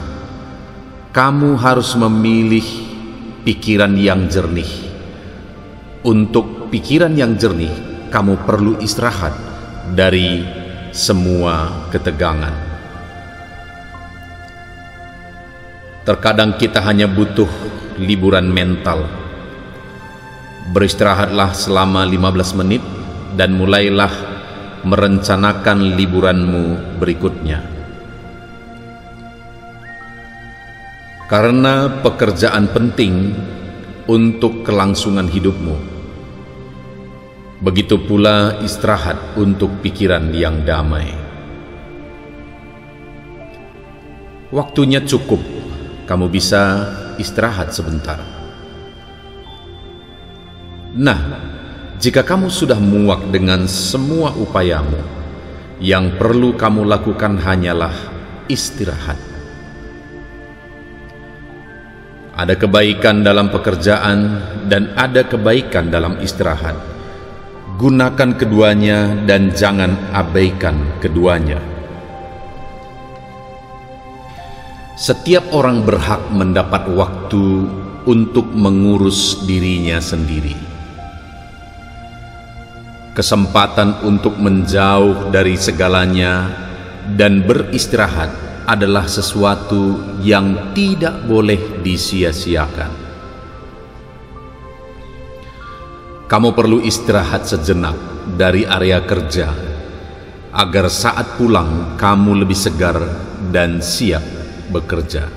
kamu harus memilih pikiran yang jernih. Untuk pikiran yang jernih, kamu perlu istirahat dari semua ketegangan. Terkadang kita hanya butuh liburan mental. Beristirahatlah selama 15 menit dan mulailah merencanakan liburanmu berikutnya. Karena pekerjaan penting untuk kelangsungan hidupmu, begitu pula istirahat untuk pikiran yang damai. Waktunya cukup, kamu bisa istirahat sebentar. Nah, jika kamu sudah muak dengan semua upayamu, yang perlu kamu lakukan hanyalah istirahat. Ada kebaikan dalam pekerjaan dan ada kebaikan dalam istirahat. Gunakan keduanya dan jangan abaikan keduanya. Setiap orang berhak mendapat waktu untuk mengurus dirinya sendiri. Kesempatan untuk menjauh dari segalanya dan beristirahat adalah sesuatu yang tidak boleh disia-siakan. Kamu perlu istirahat sejenak dari area kerja, agar saat pulang kamu lebih segar dan siap bekerja.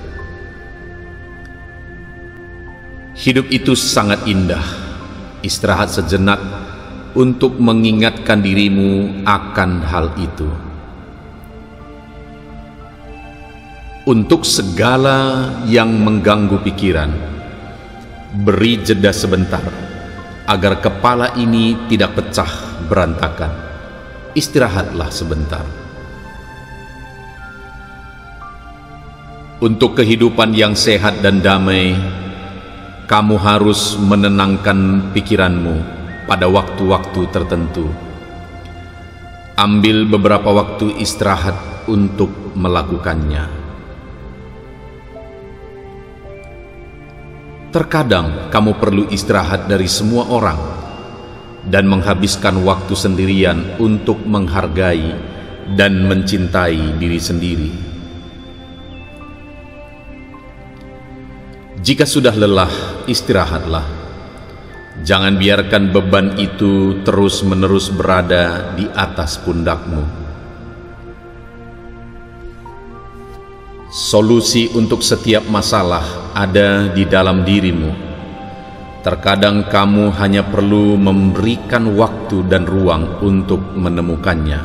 Hidup itu sangat indah. Istirahat sejenak untuk mengingatkan dirimu akan hal itu. Untuk segala yang mengganggu pikiran, beri jeda sebentar agar kepala ini tidak pecah berantakan. Istirahatlah sebentar. Untuk kehidupan yang sehat dan damai, kamu harus menenangkan pikiranmu pada waktu-waktu tertentu. Ambil beberapa waktu istirahat untuk melakukannya. Terkadang kamu perlu istirahat dari semua orang dan menghabiskan waktu sendirian untuk menghargai dan mencintai diri sendiri. Jika sudah lelah, istirahatlah. Jangan biarkan beban itu terus-menerus berada di atas pundakmu. Solusi untuk setiap masalah ada di dalam dirimu. Terkadang kamu hanya perlu memberikan waktu dan ruang untuk menemukannya.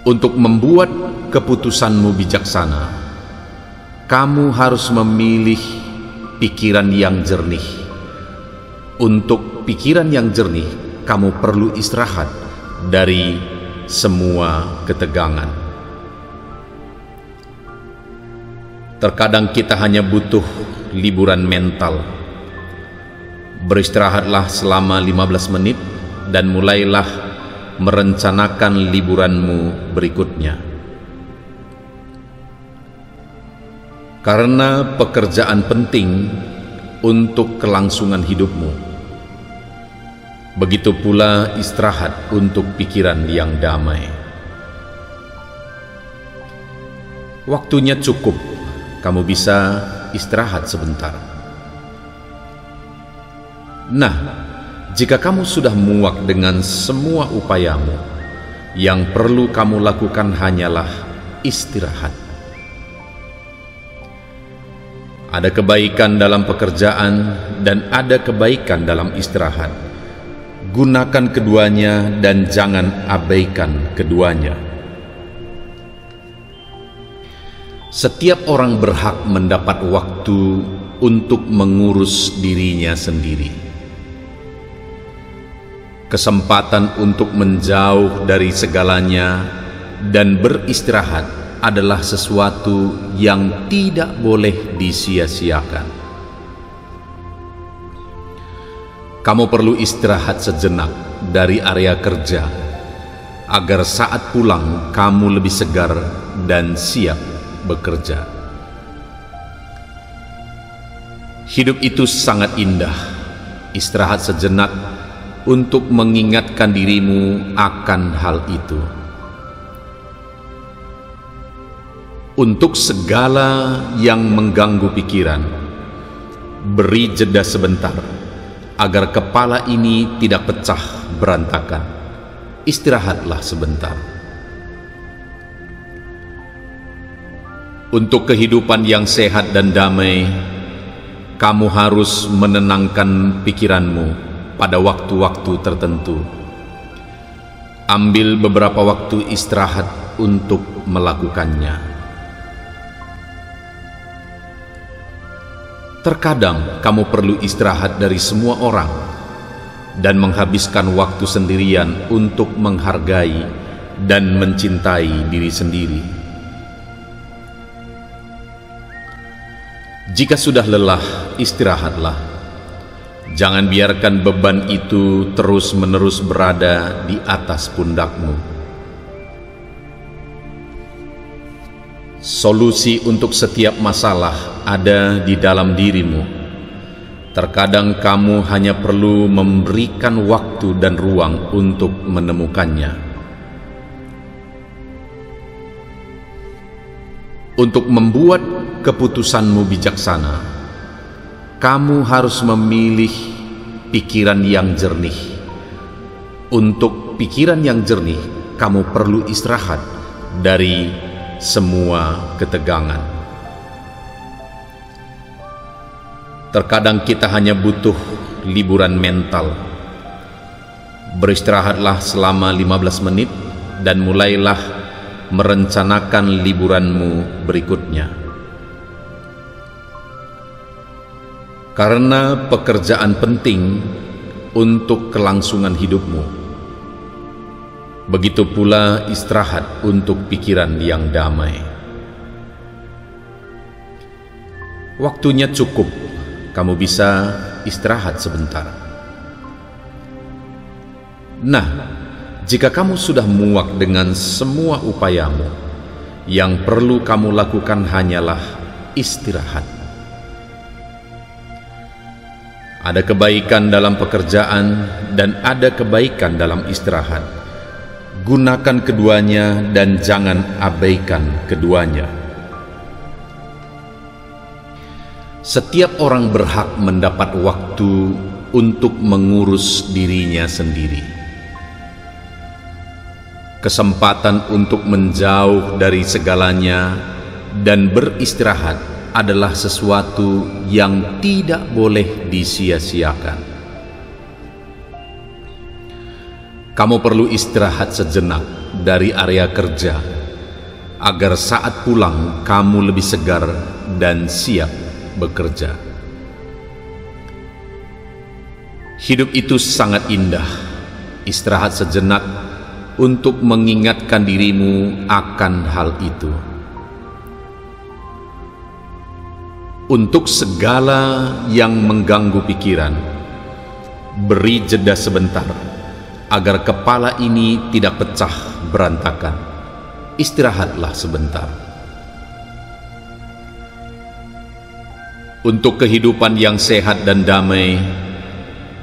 Untuk membuat keputusanmu bijaksana, kamu harus memilih pikiran yang jernih. Untuk pikiran yang jernih, kamu perlu istirahat dari semua ketegangan. Terkadang kita hanya butuh liburan mental. Beristirahatlah selama 15 menit dan mulailah merencanakan liburanmu berikutnya. Karena pekerjaan penting untuk kelangsungan hidupmu, begitu pula istirahat untuk pikiran yang damai. Waktunya cukup, kamu bisa istirahat sebentar. Nah, jika kamu sudah muak dengan semua upayamu, yang perlu kamu lakukan hanyalah istirahat. Ada kebaikan dalam pekerjaan dan ada kebaikan dalam istirahat. Gunakan keduanya dan jangan abaikan keduanya. Setiap orang berhak mendapat waktu untuk mengurus dirinya sendiri. Kesempatan untuk menjauh dari segalanya dan beristirahat adalah sesuatu yang tidak boleh disia-siakan. Kamu perlu istirahat sejenak dari area kerja, agar saat pulang kamu lebih segar dan siap bekerja. Hidup itu sangat indah. Istirahat sejenak untuk mengingatkan dirimu akan hal itu. Untuk segala yang mengganggu pikiran, beri jeda sebentar agar kepala ini tidak pecah berantakan. Istirahatlah sebentar. Untuk kehidupan yang sehat dan damai, kamu harus menenangkan pikiranmu pada waktu-waktu tertentu. Ambil beberapa waktu istirahat untuk melakukannya. Terkadang kamu perlu istirahat dari semua orang dan menghabiskan waktu sendirian untuk menghargai dan mencintai diri sendiri. Jika sudah lelah, istirahatlah. Jangan biarkan beban itu terus-menerus berada di atas pundakmu. Solusi untuk setiap masalah ada di dalam dirimu. Terkadang kamu hanya perlu memberikan waktu dan ruang untuk menemukannya. Untuk membuat keputusanmu bijaksana, kamu harus memilih pikiran yang jernih. Untuk pikiran yang jernih, kamu perlu istirahat dari semua ketegangan. Terkadang kita hanya butuh liburan mental. Beristirahatlah selama 15 menit dan mulailah merencanakan liburanmu berikutnya. Karena pekerjaan penting untuk kelangsungan hidupmu, begitu pula istirahat untuk pikiran yang damai. Waktunya cukup, kamu bisa istirahat sebentar. Nah, jika kamu sudah muak dengan semua upayamu, yang perlu kamu lakukan hanyalah istirahat. Ada kebaikan dalam pekerjaan dan ada kebaikan dalam istirahat. Gunakan keduanya dan jangan abaikan keduanya. Setiap orang berhak mendapat waktu untuk mengurus dirinya sendiri. Kesempatan untuk menjauh dari segalanya dan beristirahat adalah sesuatu yang tidak boleh disia-siakan. Kamu perlu istirahat sejenak dari area kerja, agar saat pulang kamu lebih segar dan siap bekerja. Hidup itu sangat indah. Istirahat sejenak untuk mengingatkan dirimu akan hal itu. Untuk segala yang mengganggu pikiran, beri jeda sebentar agar kepala ini tidak pecah berantakan. Istirahatlah sebentar. Untuk kehidupan yang sehat dan damai,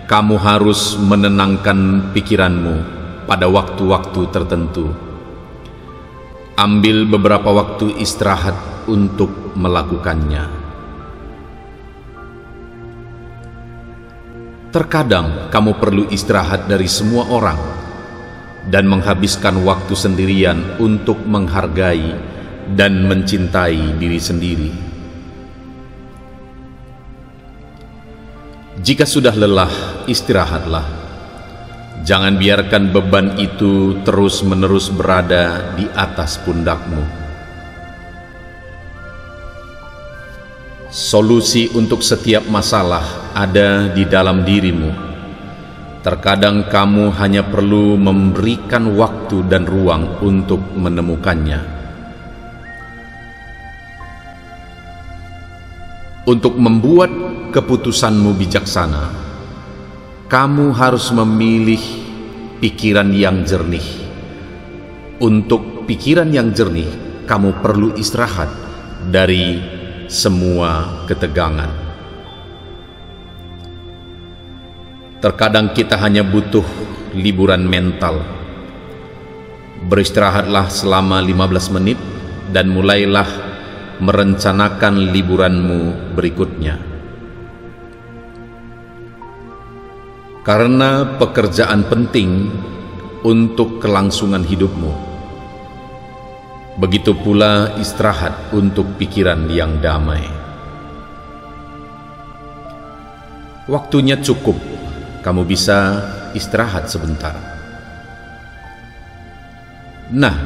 kamu harus menenangkan pikiranmu pada waktu-waktu tertentu. Ambil beberapa waktu istirahat untuk melakukannya. Terkadang kamu perlu istirahat dari semua orang dan menghabiskan waktu sendirian untuk menghargai dan mencintai diri sendiri. Jika sudah lelah, istirahatlah. Jangan biarkan beban itu terus-menerus berada di atas pundakmu. Solusi untuk setiap masalah ada di dalam dirimu. Terkadang kamu hanya perlu memberikan waktu dan ruang untuk menemukannya. Untuk membuat keputusanmu bijaksana, kamu harus memilih pikiran yang jernih. Untuk pikiran yang jernih, kamu perlu istirahat dari semua ketegangan. Terkadang kita hanya butuh liburan mental. Beristirahatlah selama 15 menit dan mulailah merencanakan liburanmu berikutnya. Karena pekerjaan penting untuk kelangsungan hidupmu, begitu pula istirahat untuk pikiran yang damai. Waktunya cukup, kamu bisa istirahat sebentar. Nah,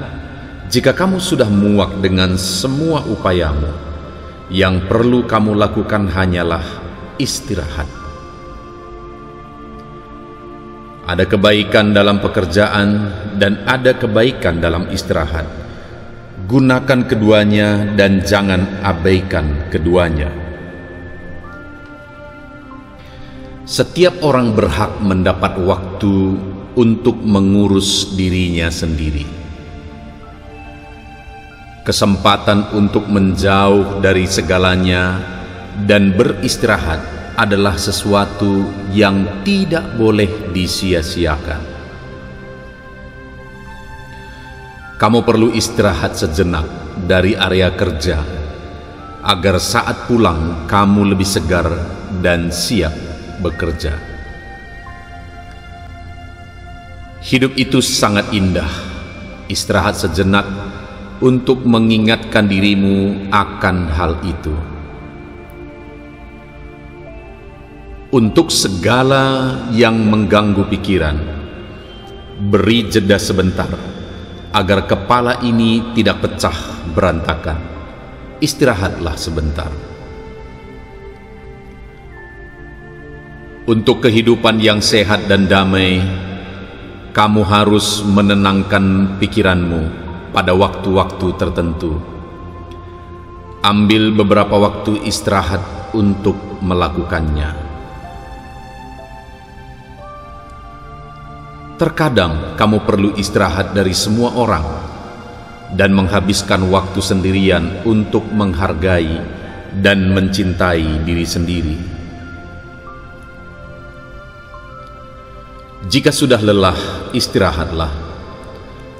jika kamu sudah muak dengan semua upayamu, yang perlu kamu lakukan hanyalah istirahat. Ada kebaikan dalam pekerjaan dan ada kebaikan dalam istirahat. Gunakan keduanya dan jangan abaikan keduanya. Setiap orang berhak mendapat waktu untuk mengurus dirinya sendiri. Kesempatan untuk menjauh dari segalanya dan beristirahat adalah sesuatu yang tidak boleh disia-siakan. Kamu perlu istirahat sejenak dari area kerja, agar saat pulang kamu lebih segar dan siap bekerja. Hidup itu sangat indah. Istirahat sejenak untuk mengingatkan dirimu akan hal itu. Untuk segala yang mengganggu pikiran, beri jeda sebentar agar kepala ini tidak pecah berantakan. Istirahatlah sebentar. Untuk kehidupan yang sehat dan damai, kamu harus menenangkan pikiranmu pada waktu-waktu tertentu. Ambil beberapa waktu istirahat untuk melakukannya. Terkadang kamu perlu istirahat dari semua orang dan menghabiskan waktu sendirian untuk menghargai dan mencintai diri sendiri. Jika sudah lelah, istirahatlah.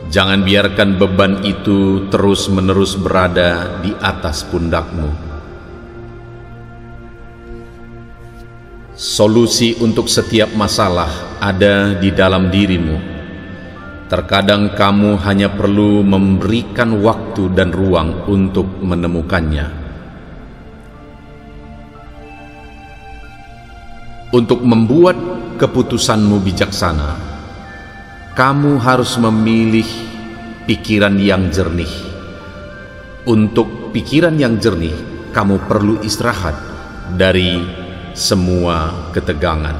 Jangan biarkan beban itu terus-menerus berada di atas pundakmu. Solusi untuk setiap masalah ada di dalam dirimu. Terkadang kamu hanya perlu memberikan waktu dan ruang untuk menemukannya. Untuk membuat keputusanmu bijaksana, kamu harus memilih pikiran yang jernih. Untuk pikiran yang jernih, kamu perlu istirahat dari semua ketegangan.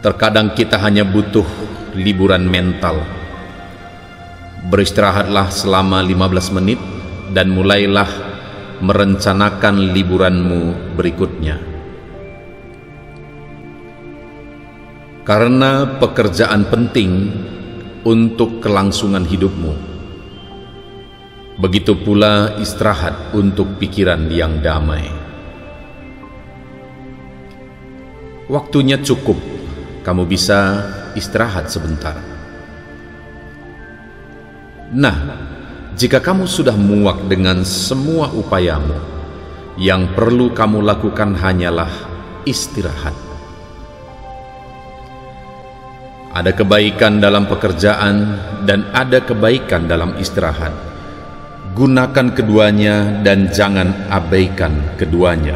Terkadang kita hanya butuh liburan mental. Beristirahatlah selama 15 menit dan mulailah merencanakan liburanmu berikutnya. Karena pekerjaan penting untuk kelangsungan hidupmu, begitu pula istirahat untuk pikiran yang damai. Waktunya cukup, kamu bisa istirahat sebentar. Nah, jika kamu sudah muak dengan semua upayamu, yang perlu kamu lakukan hanyalah istirahat. Ada kebaikan dalam pekerjaan dan ada kebaikan dalam istirahat. Gunakan keduanya dan jangan abaikan keduanya.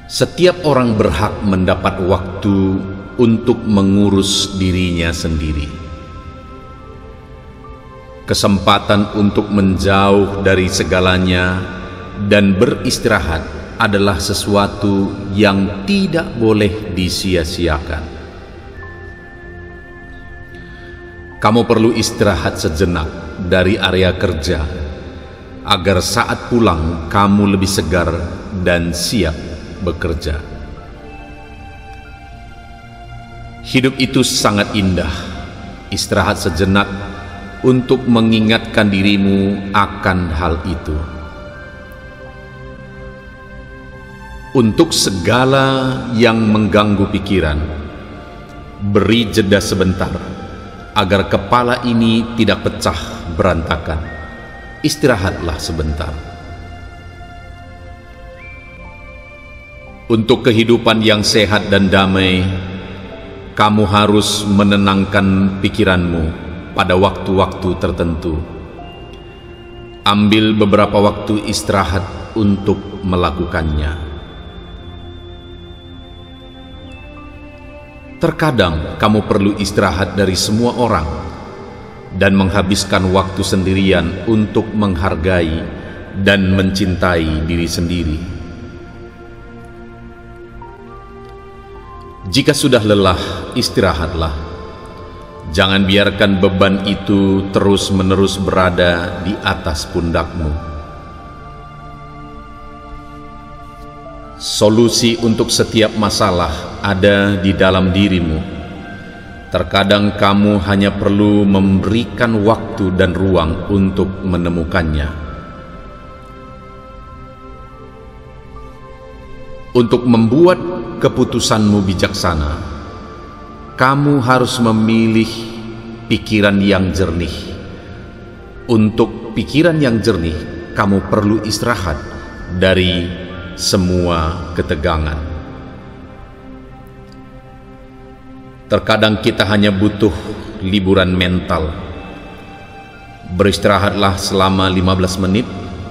Setiap orang berhak mendapat waktu untuk mengurus dirinya sendiri. Kesempatan untuk menjauh dari segalanya dan beristirahat adalah sesuatu yang tidak boleh disia-siakan. Kamu perlu istirahat sejenak dari area kerja, agar saat pulang kamu lebih segar dan siap bekerja. Hidup itu sangat indah. Istirahat sejenak untuk mengingatkan dirimu akan hal itu. Untuk segala yang mengganggu pikiran, beri jeda sebentar agar kepala ini tidak pecah berantakan. Istirahatlah sebentar. Untuk kehidupan yang sehat dan damai, kamu harus menenangkan pikiranmu pada waktu-waktu tertentu. Ambil beberapa waktu istirahat untuk melakukannya. Terkadang kamu perlu istirahat dari semua orang dan menghabiskan waktu sendirian untuk menghargai dan mencintai diri sendiri. Jika sudah lelah, istirahatlah. Jangan biarkan beban itu terus-menerus berada di atas pundakmu. Solusi untuk setiap masalah ada di dalam dirimu. Terkadang kamu hanya perlu memberikan waktu dan ruang untuk menemukannya. Untuk membuat keputusanmu bijaksana, kamu harus memilih pikiran yang jernih. Untuk pikiran yang jernih, kamu perlu istirahat dari semua ketegangan. Terkadang kita hanya butuh liburan mental. Beristirahatlah selama 15 menit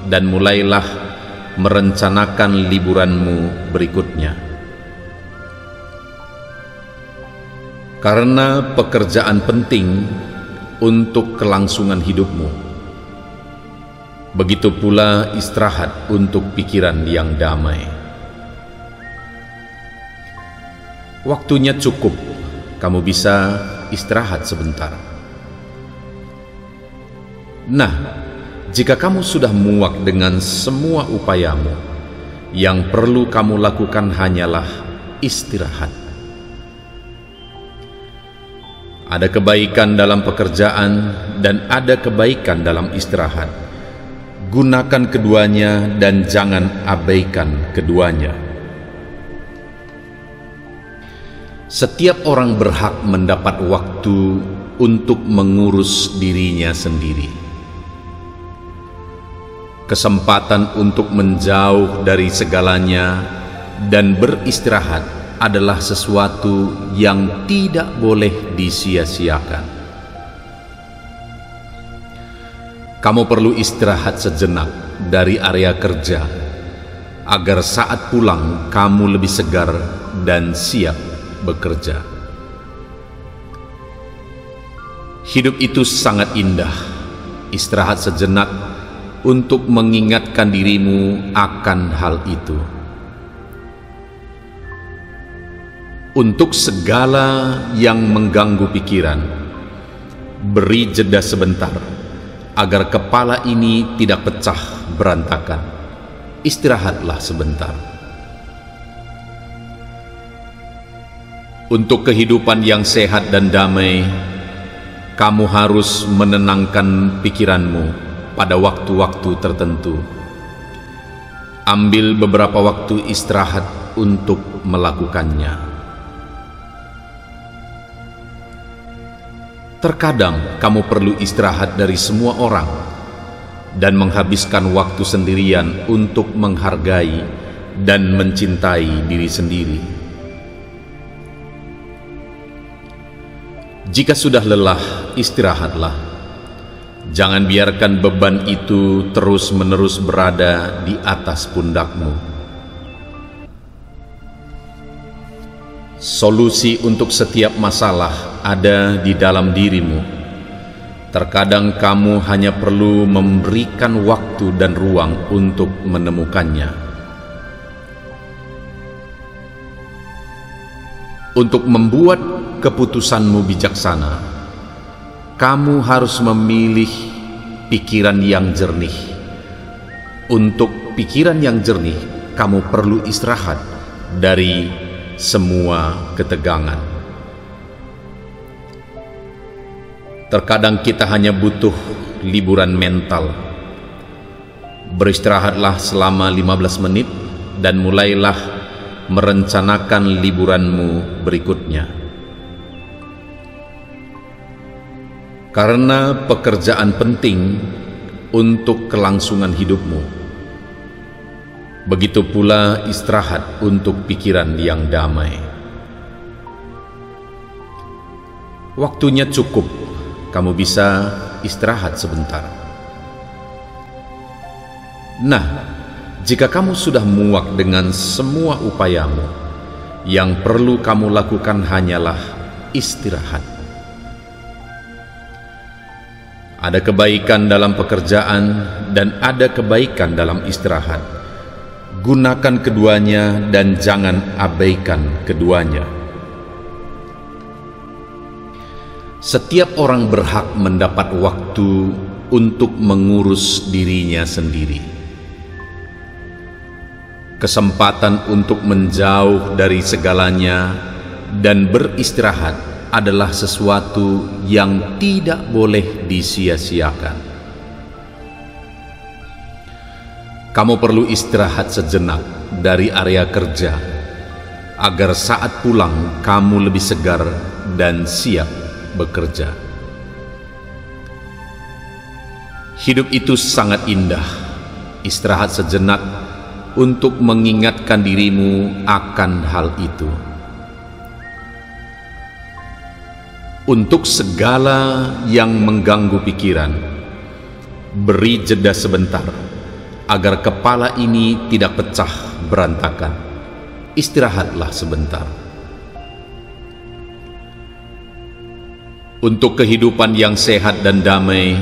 dan mulailah merencanakan liburanmu berikutnya. Karena pekerjaan penting untuk kelangsungan hidupmu, begitu pula istirahat untuk pikiran yang damai. Waktunya cukup, kamu bisa istirahat sebentar. Nah, jika kamu sudah muak dengan semua upayamu, yang perlu kamu lakukan hanyalah istirahat. Ada kebaikan dalam pekerjaan dan ada kebaikan dalam istirahat. Gunakan keduanya dan jangan abaikan keduanya. Setiap orang berhak mendapat waktu untuk mengurus dirinya sendiri. Kesempatan untuk menjauh dari segalanya dan beristirahat adalah sesuatu yang tidak boleh disia-siakan. Kamu perlu istirahat sejenak dari area kerja agar saat pulang kamu lebih segar dan siap bekerja. Hidup itu sangat indah. Istirahat sejenak untuk mengingatkan dirimu akan hal itu. Untuk segala yang mengganggu pikiran, beri jeda sebentar agar kepala ini tidak pecah berantakan. Istirahatlah sebentar. Untuk kehidupan yang sehat dan damai, kamu harus menenangkan pikiranmu pada waktu-waktu tertentu. Ambil beberapa waktu istirahat untuk melakukannya. Terkadang kamu perlu istirahat dari semua orang dan menghabiskan waktu sendirian untuk menghargai dan mencintai diri sendiri. Jika sudah lelah, istirahatlah. Jangan biarkan beban itu terus-menerus berada di atas pundakmu. Solusi untuk setiap masalah ada di dalam dirimu. Terkadang kamu hanya perlu memberikan waktu dan ruang untuk menemukannya. Untuk membuat keputusanmu bijaksana, kamu harus memilih pikiran yang jernih. Untuk pikiran yang jernih, kamu perlu istirahat dari semua ketegangan. Terkadang kita hanya butuh liburan mental. Beristirahatlah selama 15 menit dan mulailah merencanakan liburanmu berikutnya. Karena pekerjaan penting untuk kelangsungan hidupmu, begitu pula istirahat untuk pikiran yang damai. Waktunya cukup, kamu bisa istirahat sebentar. Nah, jika kamu sudah muak dengan semua upayamu, yang perlu kamu lakukan hanyalah istirahat. Ada kebaikan dalam pekerjaan dan ada kebaikan dalam istirahat. Gunakan keduanya dan jangan abaikan keduanya. Setiap orang berhak mendapat waktu untuk mengurus dirinya sendiri. Kesempatan untuk menjauh dari segalanya dan beristirahat adalah sesuatu yang tidak boleh disia-siakan. Kamu perlu istirahat sejenak dari area kerja, agar saat pulang kamu lebih segar dan siap bekerja. Hidup itu sangat indah. Istirahat sejenak untuk mengingatkan dirimu akan hal itu. Untuk segala yang mengganggu pikiran, beri jeda sebentar agar kepala ini tidak pecah berantakan. Istirahatlah sebentar. Untuk kehidupan yang sehat dan damai,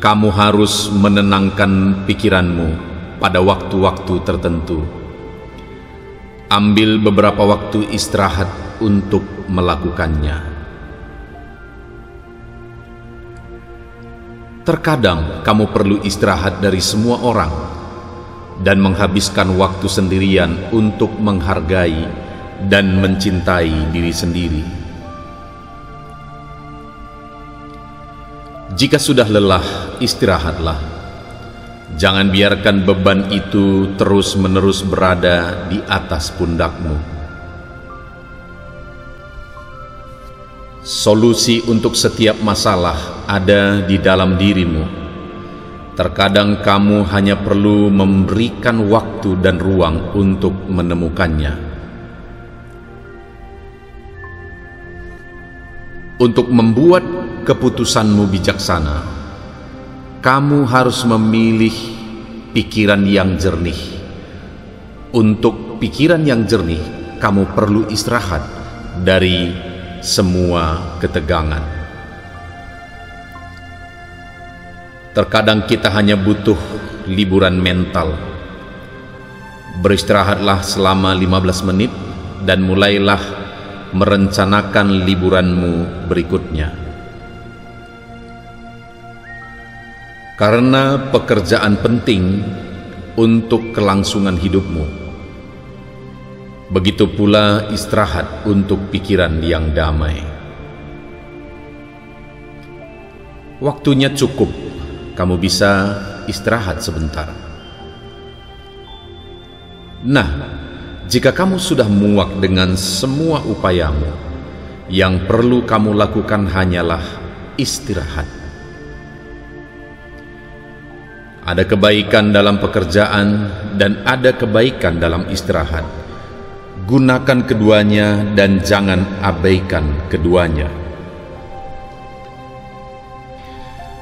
kamu harus menenangkan pikiranmu pada waktu-waktu tertentu. Ambil beberapa waktu istirahat untuk melakukannya. Terkadang kamu perlu istirahat dari semua orang dan menghabiskan waktu sendirian untuk menghargai dan mencintai diri sendiri. Jika sudah lelah, istirahatlah. Jangan biarkan beban itu terus-menerus berada di atas pundakmu. Solusi untuk setiap masalah ada di dalam dirimu. Terkadang kamu hanya perlu memberikan waktu dan ruang untuk menemukannya. Untuk membuat keputusanmu bijaksana, kamu harus memilih pikiran yang jernih. Untuk pikiran yang jernih, kamu perlu istirahat dari semua ketegangan. Terkadang kita hanya butuh liburan mental. Beristirahatlah selama 15 menit dan mulailah merencanakan liburanmu berikutnya. Karena pekerjaan penting untuk kelangsungan hidupmu, begitu pula istirahat untuk pikiran yang damai. Waktunya cukup, kamu bisa istirahat sebentar. Nah, jika kamu sudah muak dengan semua upayamu, yang perlu kamu lakukan hanyalah istirahat. Ada kebaikan dalam pekerjaan dan ada kebaikan dalam istirahat. Gunakan keduanya dan jangan abaikan keduanya.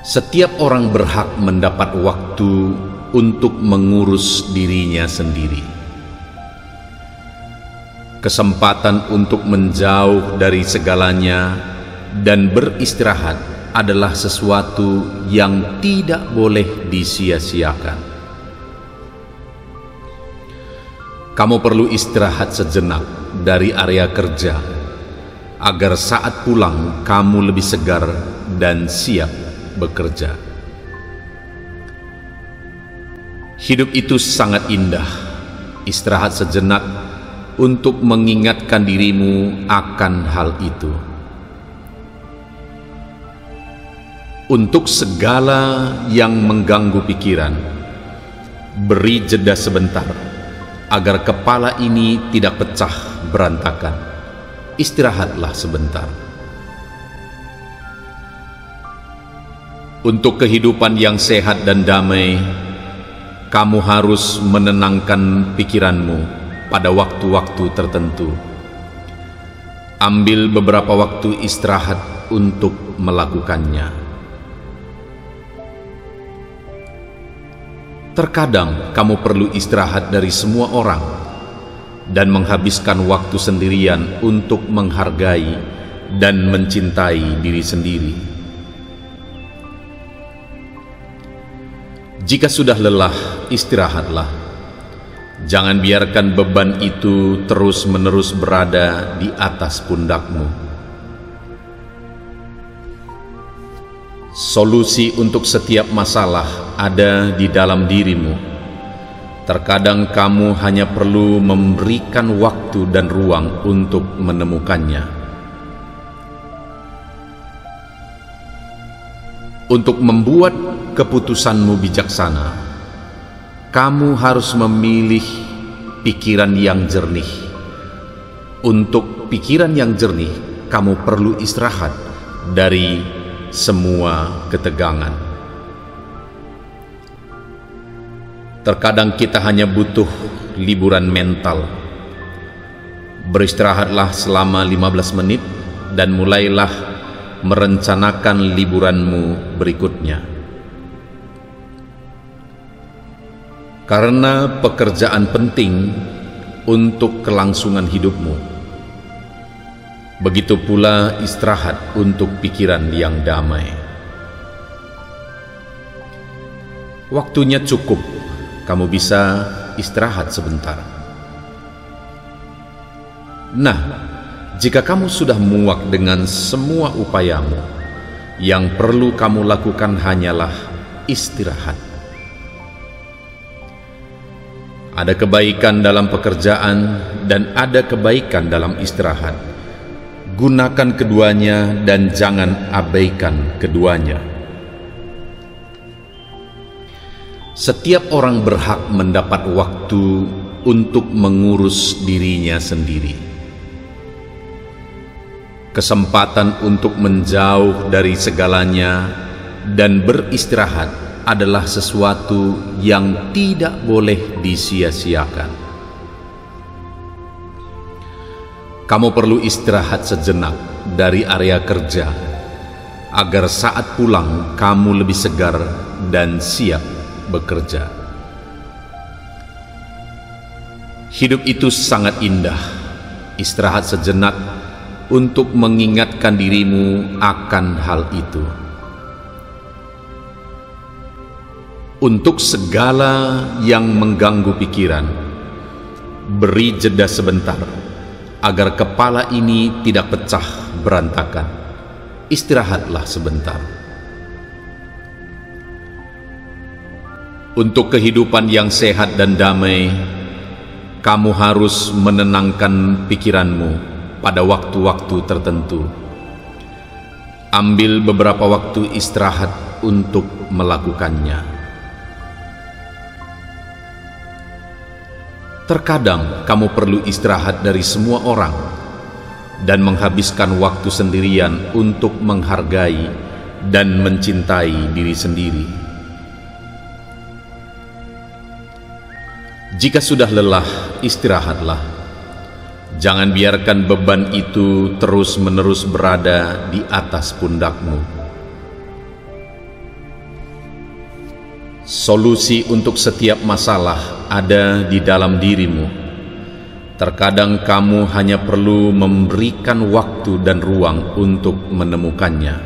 Setiap orang berhak mendapat waktu untuk mengurus dirinya sendiri. Kesempatan untuk menjauh dari segalanya dan beristirahat adalah sesuatu yang tidak boleh disia-siakan. Kamu perlu istirahat sejenak dari area kerja, agar saat pulang kamu lebih segar dan siap bekerja. Hidup itu sangat indah. Istirahat sejenak untuk mengingatkan dirimu akan hal itu. Untuk segala yang mengganggu pikiran, beri jeda sebentar agar kepala ini tidak pecah berantakan. Istirahatlah sebentar. Untuk kehidupan yang sehat dan damai, kamu harus menenangkan pikiranmu pada waktu-waktu tertentu. Ambil beberapa waktu istirahat untuk melakukannya. Terkadang kamu perlu istirahat dari semua orang dan menghabiskan waktu sendirian untuk menghargai dan mencintai diri sendiri. Jika sudah lelah, istirahatlah. Jangan biarkan beban itu terus-menerus berada di atas pundakmu. Solusi untuk setiap masalah ada di dalam dirimu. Terkadang kamu hanya perlu memberikan waktu dan ruang untuk menemukannya. Untuk membuat keputusanmu bijaksana, kamu harus memilih pikiran yang jernih. Untuk pikiran yang jernih, kamu perlu istirahat dari semua ketegangan. Terkadang kita hanya butuh liburan mental. Beristirahatlah selama 15 menit dan mulailah merencanakan liburanmu berikutnya. Karena pekerjaan penting untuk kelangsungan hidupmu, begitu pula istirahat untuk pikiran yang damai. Waktunya cukup, kamu bisa istirahat sebentar. Nah, jika kamu sudah muak dengan semua upayamu, yang perlu kamu lakukan hanyalah istirahat. Ada kebaikan dalam pekerjaan dan ada kebaikan dalam istirahat. Gunakan keduanya dan jangan abaikan keduanya. Setiap orang berhak mendapat waktu untuk mengurus dirinya sendiri. Kesempatan untuk menjauh dari segalanya dan beristirahat adalah sesuatu yang tidak boleh disia-siakan. Kamu perlu istirahat sejenak dari area kerja agar saat pulang kamu lebih segar dan siap bekerja. Hidup itu sangat indah. Istirahat sejenak untuk mengingatkan dirimu akan hal itu. Untuk segala yang mengganggu pikiran, beri jeda sebentar agar kepala ini tidak pecah berantakan. Istirahatlah sebentar. Untuk kehidupan yang sehat dan damai, kamu harus menenangkan pikiranmu pada waktu-waktu tertentu. Ambil beberapa waktu istirahat untuk melakukannya. Terkadang kamu perlu istirahat dari semua orang dan menghabiskan waktu sendirian untuk menghargai dan mencintai diri sendiri. Jika sudah lelah, istirahatlah. Jangan biarkan beban itu terus-menerus berada di atas pundakmu. Solusi untuk setiap masalah ada di dalam dirimu. Terkadang kamu hanya perlu memberikan waktu dan ruang untuk menemukannya.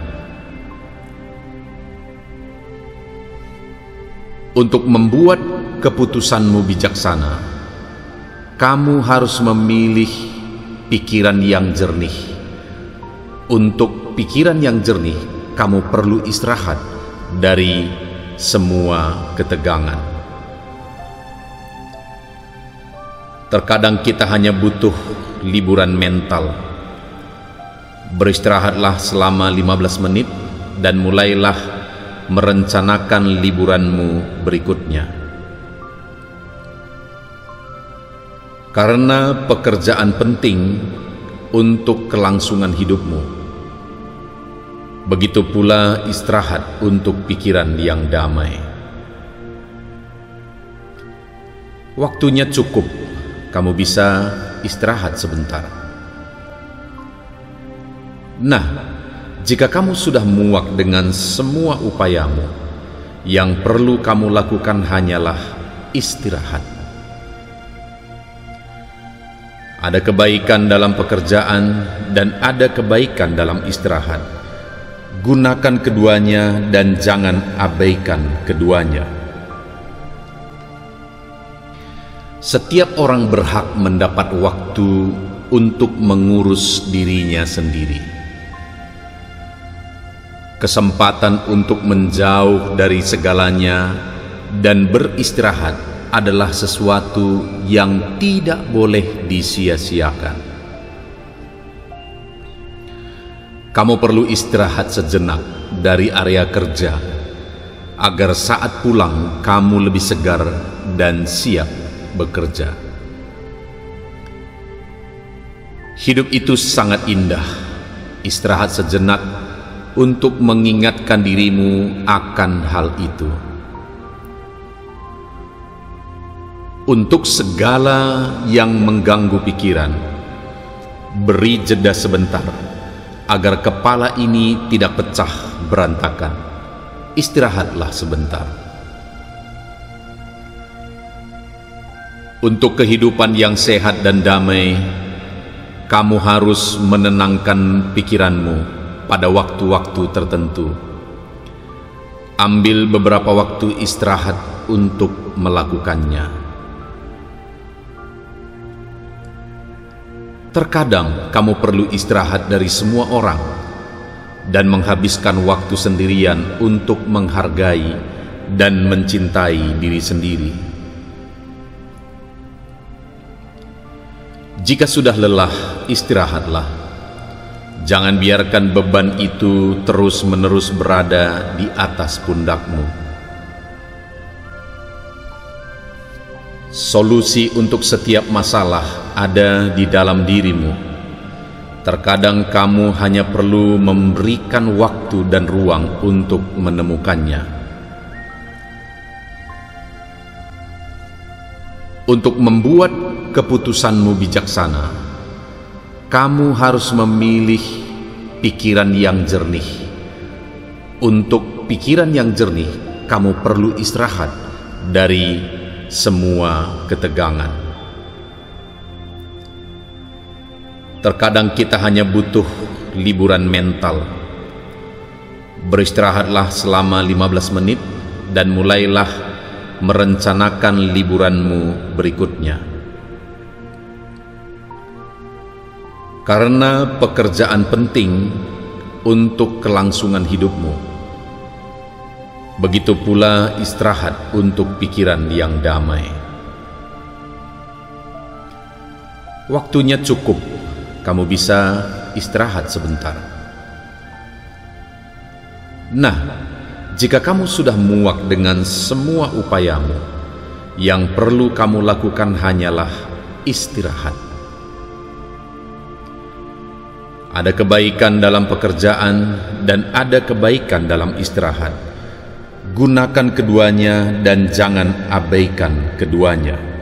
Untuk membuat keputusanmu bijaksana, kamu harus memilih pikiran yang jernih. Untuk pikiran yang jernih, kamu perlu istirahat dari semua ketegangan. Terkadang kita hanya butuh liburan mental. Beristirahatlah selama 15 menit dan mulailah merencanakan liburanmu berikutnya. Karena pekerjaan penting untuk kelangsungan hidupmu, begitu pula istirahat untuk pikiran yang damai. Waktunya cukup, kamu bisa istirahat sebentar. Nah, jika kamu sudah muak dengan semua upayamu, yang perlu kamu lakukan hanyalah istirahat. Ada kebaikan dalam pekerjaan dan ada kebaikan dalam istirahat. Gunakan keduanya dan jangan abaikan keduanya. Setiap orang berhak mendapat waktu untuk mengurus dirinya sendiri. Kesempatan untuk menjauh dari segalanya dan beristirahat adalah sesuatu yang tidak boleh disia-siakan. Kamu perlu istirahat sejenak dari area kerja agar saat pulang kamu lebih segar dan siap bekerja. Hidup itu sangat indah. Istirahat sejenak untuk mengingatkan dirimu akan hal itu. Untuk segala yang mengganggu pikiran, beri jeda sebentar agar kepala ini tidak pecah berantakan. Istirahatlah sebentar. Untuk kehidupan yang sehat dan damai, kamu harus menenangkan pikiranmu pada waktu-waktu tertentu. Ambil beberapa waktu istirahat untuk melakukannya. Terkadang kamu perlu istirahat dari semua orang dan menghabiskan waktu sendirian untuk menghargai dan mencintai diri sendiri. Jika sudah lelah, istirahatlah. Jangan biarkan beban itu terus-menerus berada di atas pundakmu. Solusi untuk setiap masalah ada di dalam dirimu. Terkadang kamu hanya perlu memberikan waktu dan ruang untuk menemukannya. Untuk membuat keputusanmu bijaksana, kamu harus memilih pikiran yang jernih. Untuk pikiran yang jernih, kamu perlu istirahat dari semua ketegangan. Terkadang kita hanya butuh liburan mental. Beristirahatlah selama 15 menit dan mulailah merencanakan liburanmu berikutnya. Karena pekerjaan penting untuk kelangsungan hidupmu, begitu pula istirahat untuk pikiran yang damai. Waktunya cukup, kamu bisa istirahat sebentar. Nah, jika kamu sudah muak dengan semua upayamu, yang perlu kamu lakukan hanyalah istirahat. Ada kebaikan dalam pekerjaan dan ada kebaikan dalam istirahat. Gunakan keduanya dan jangan abaikan keduanya.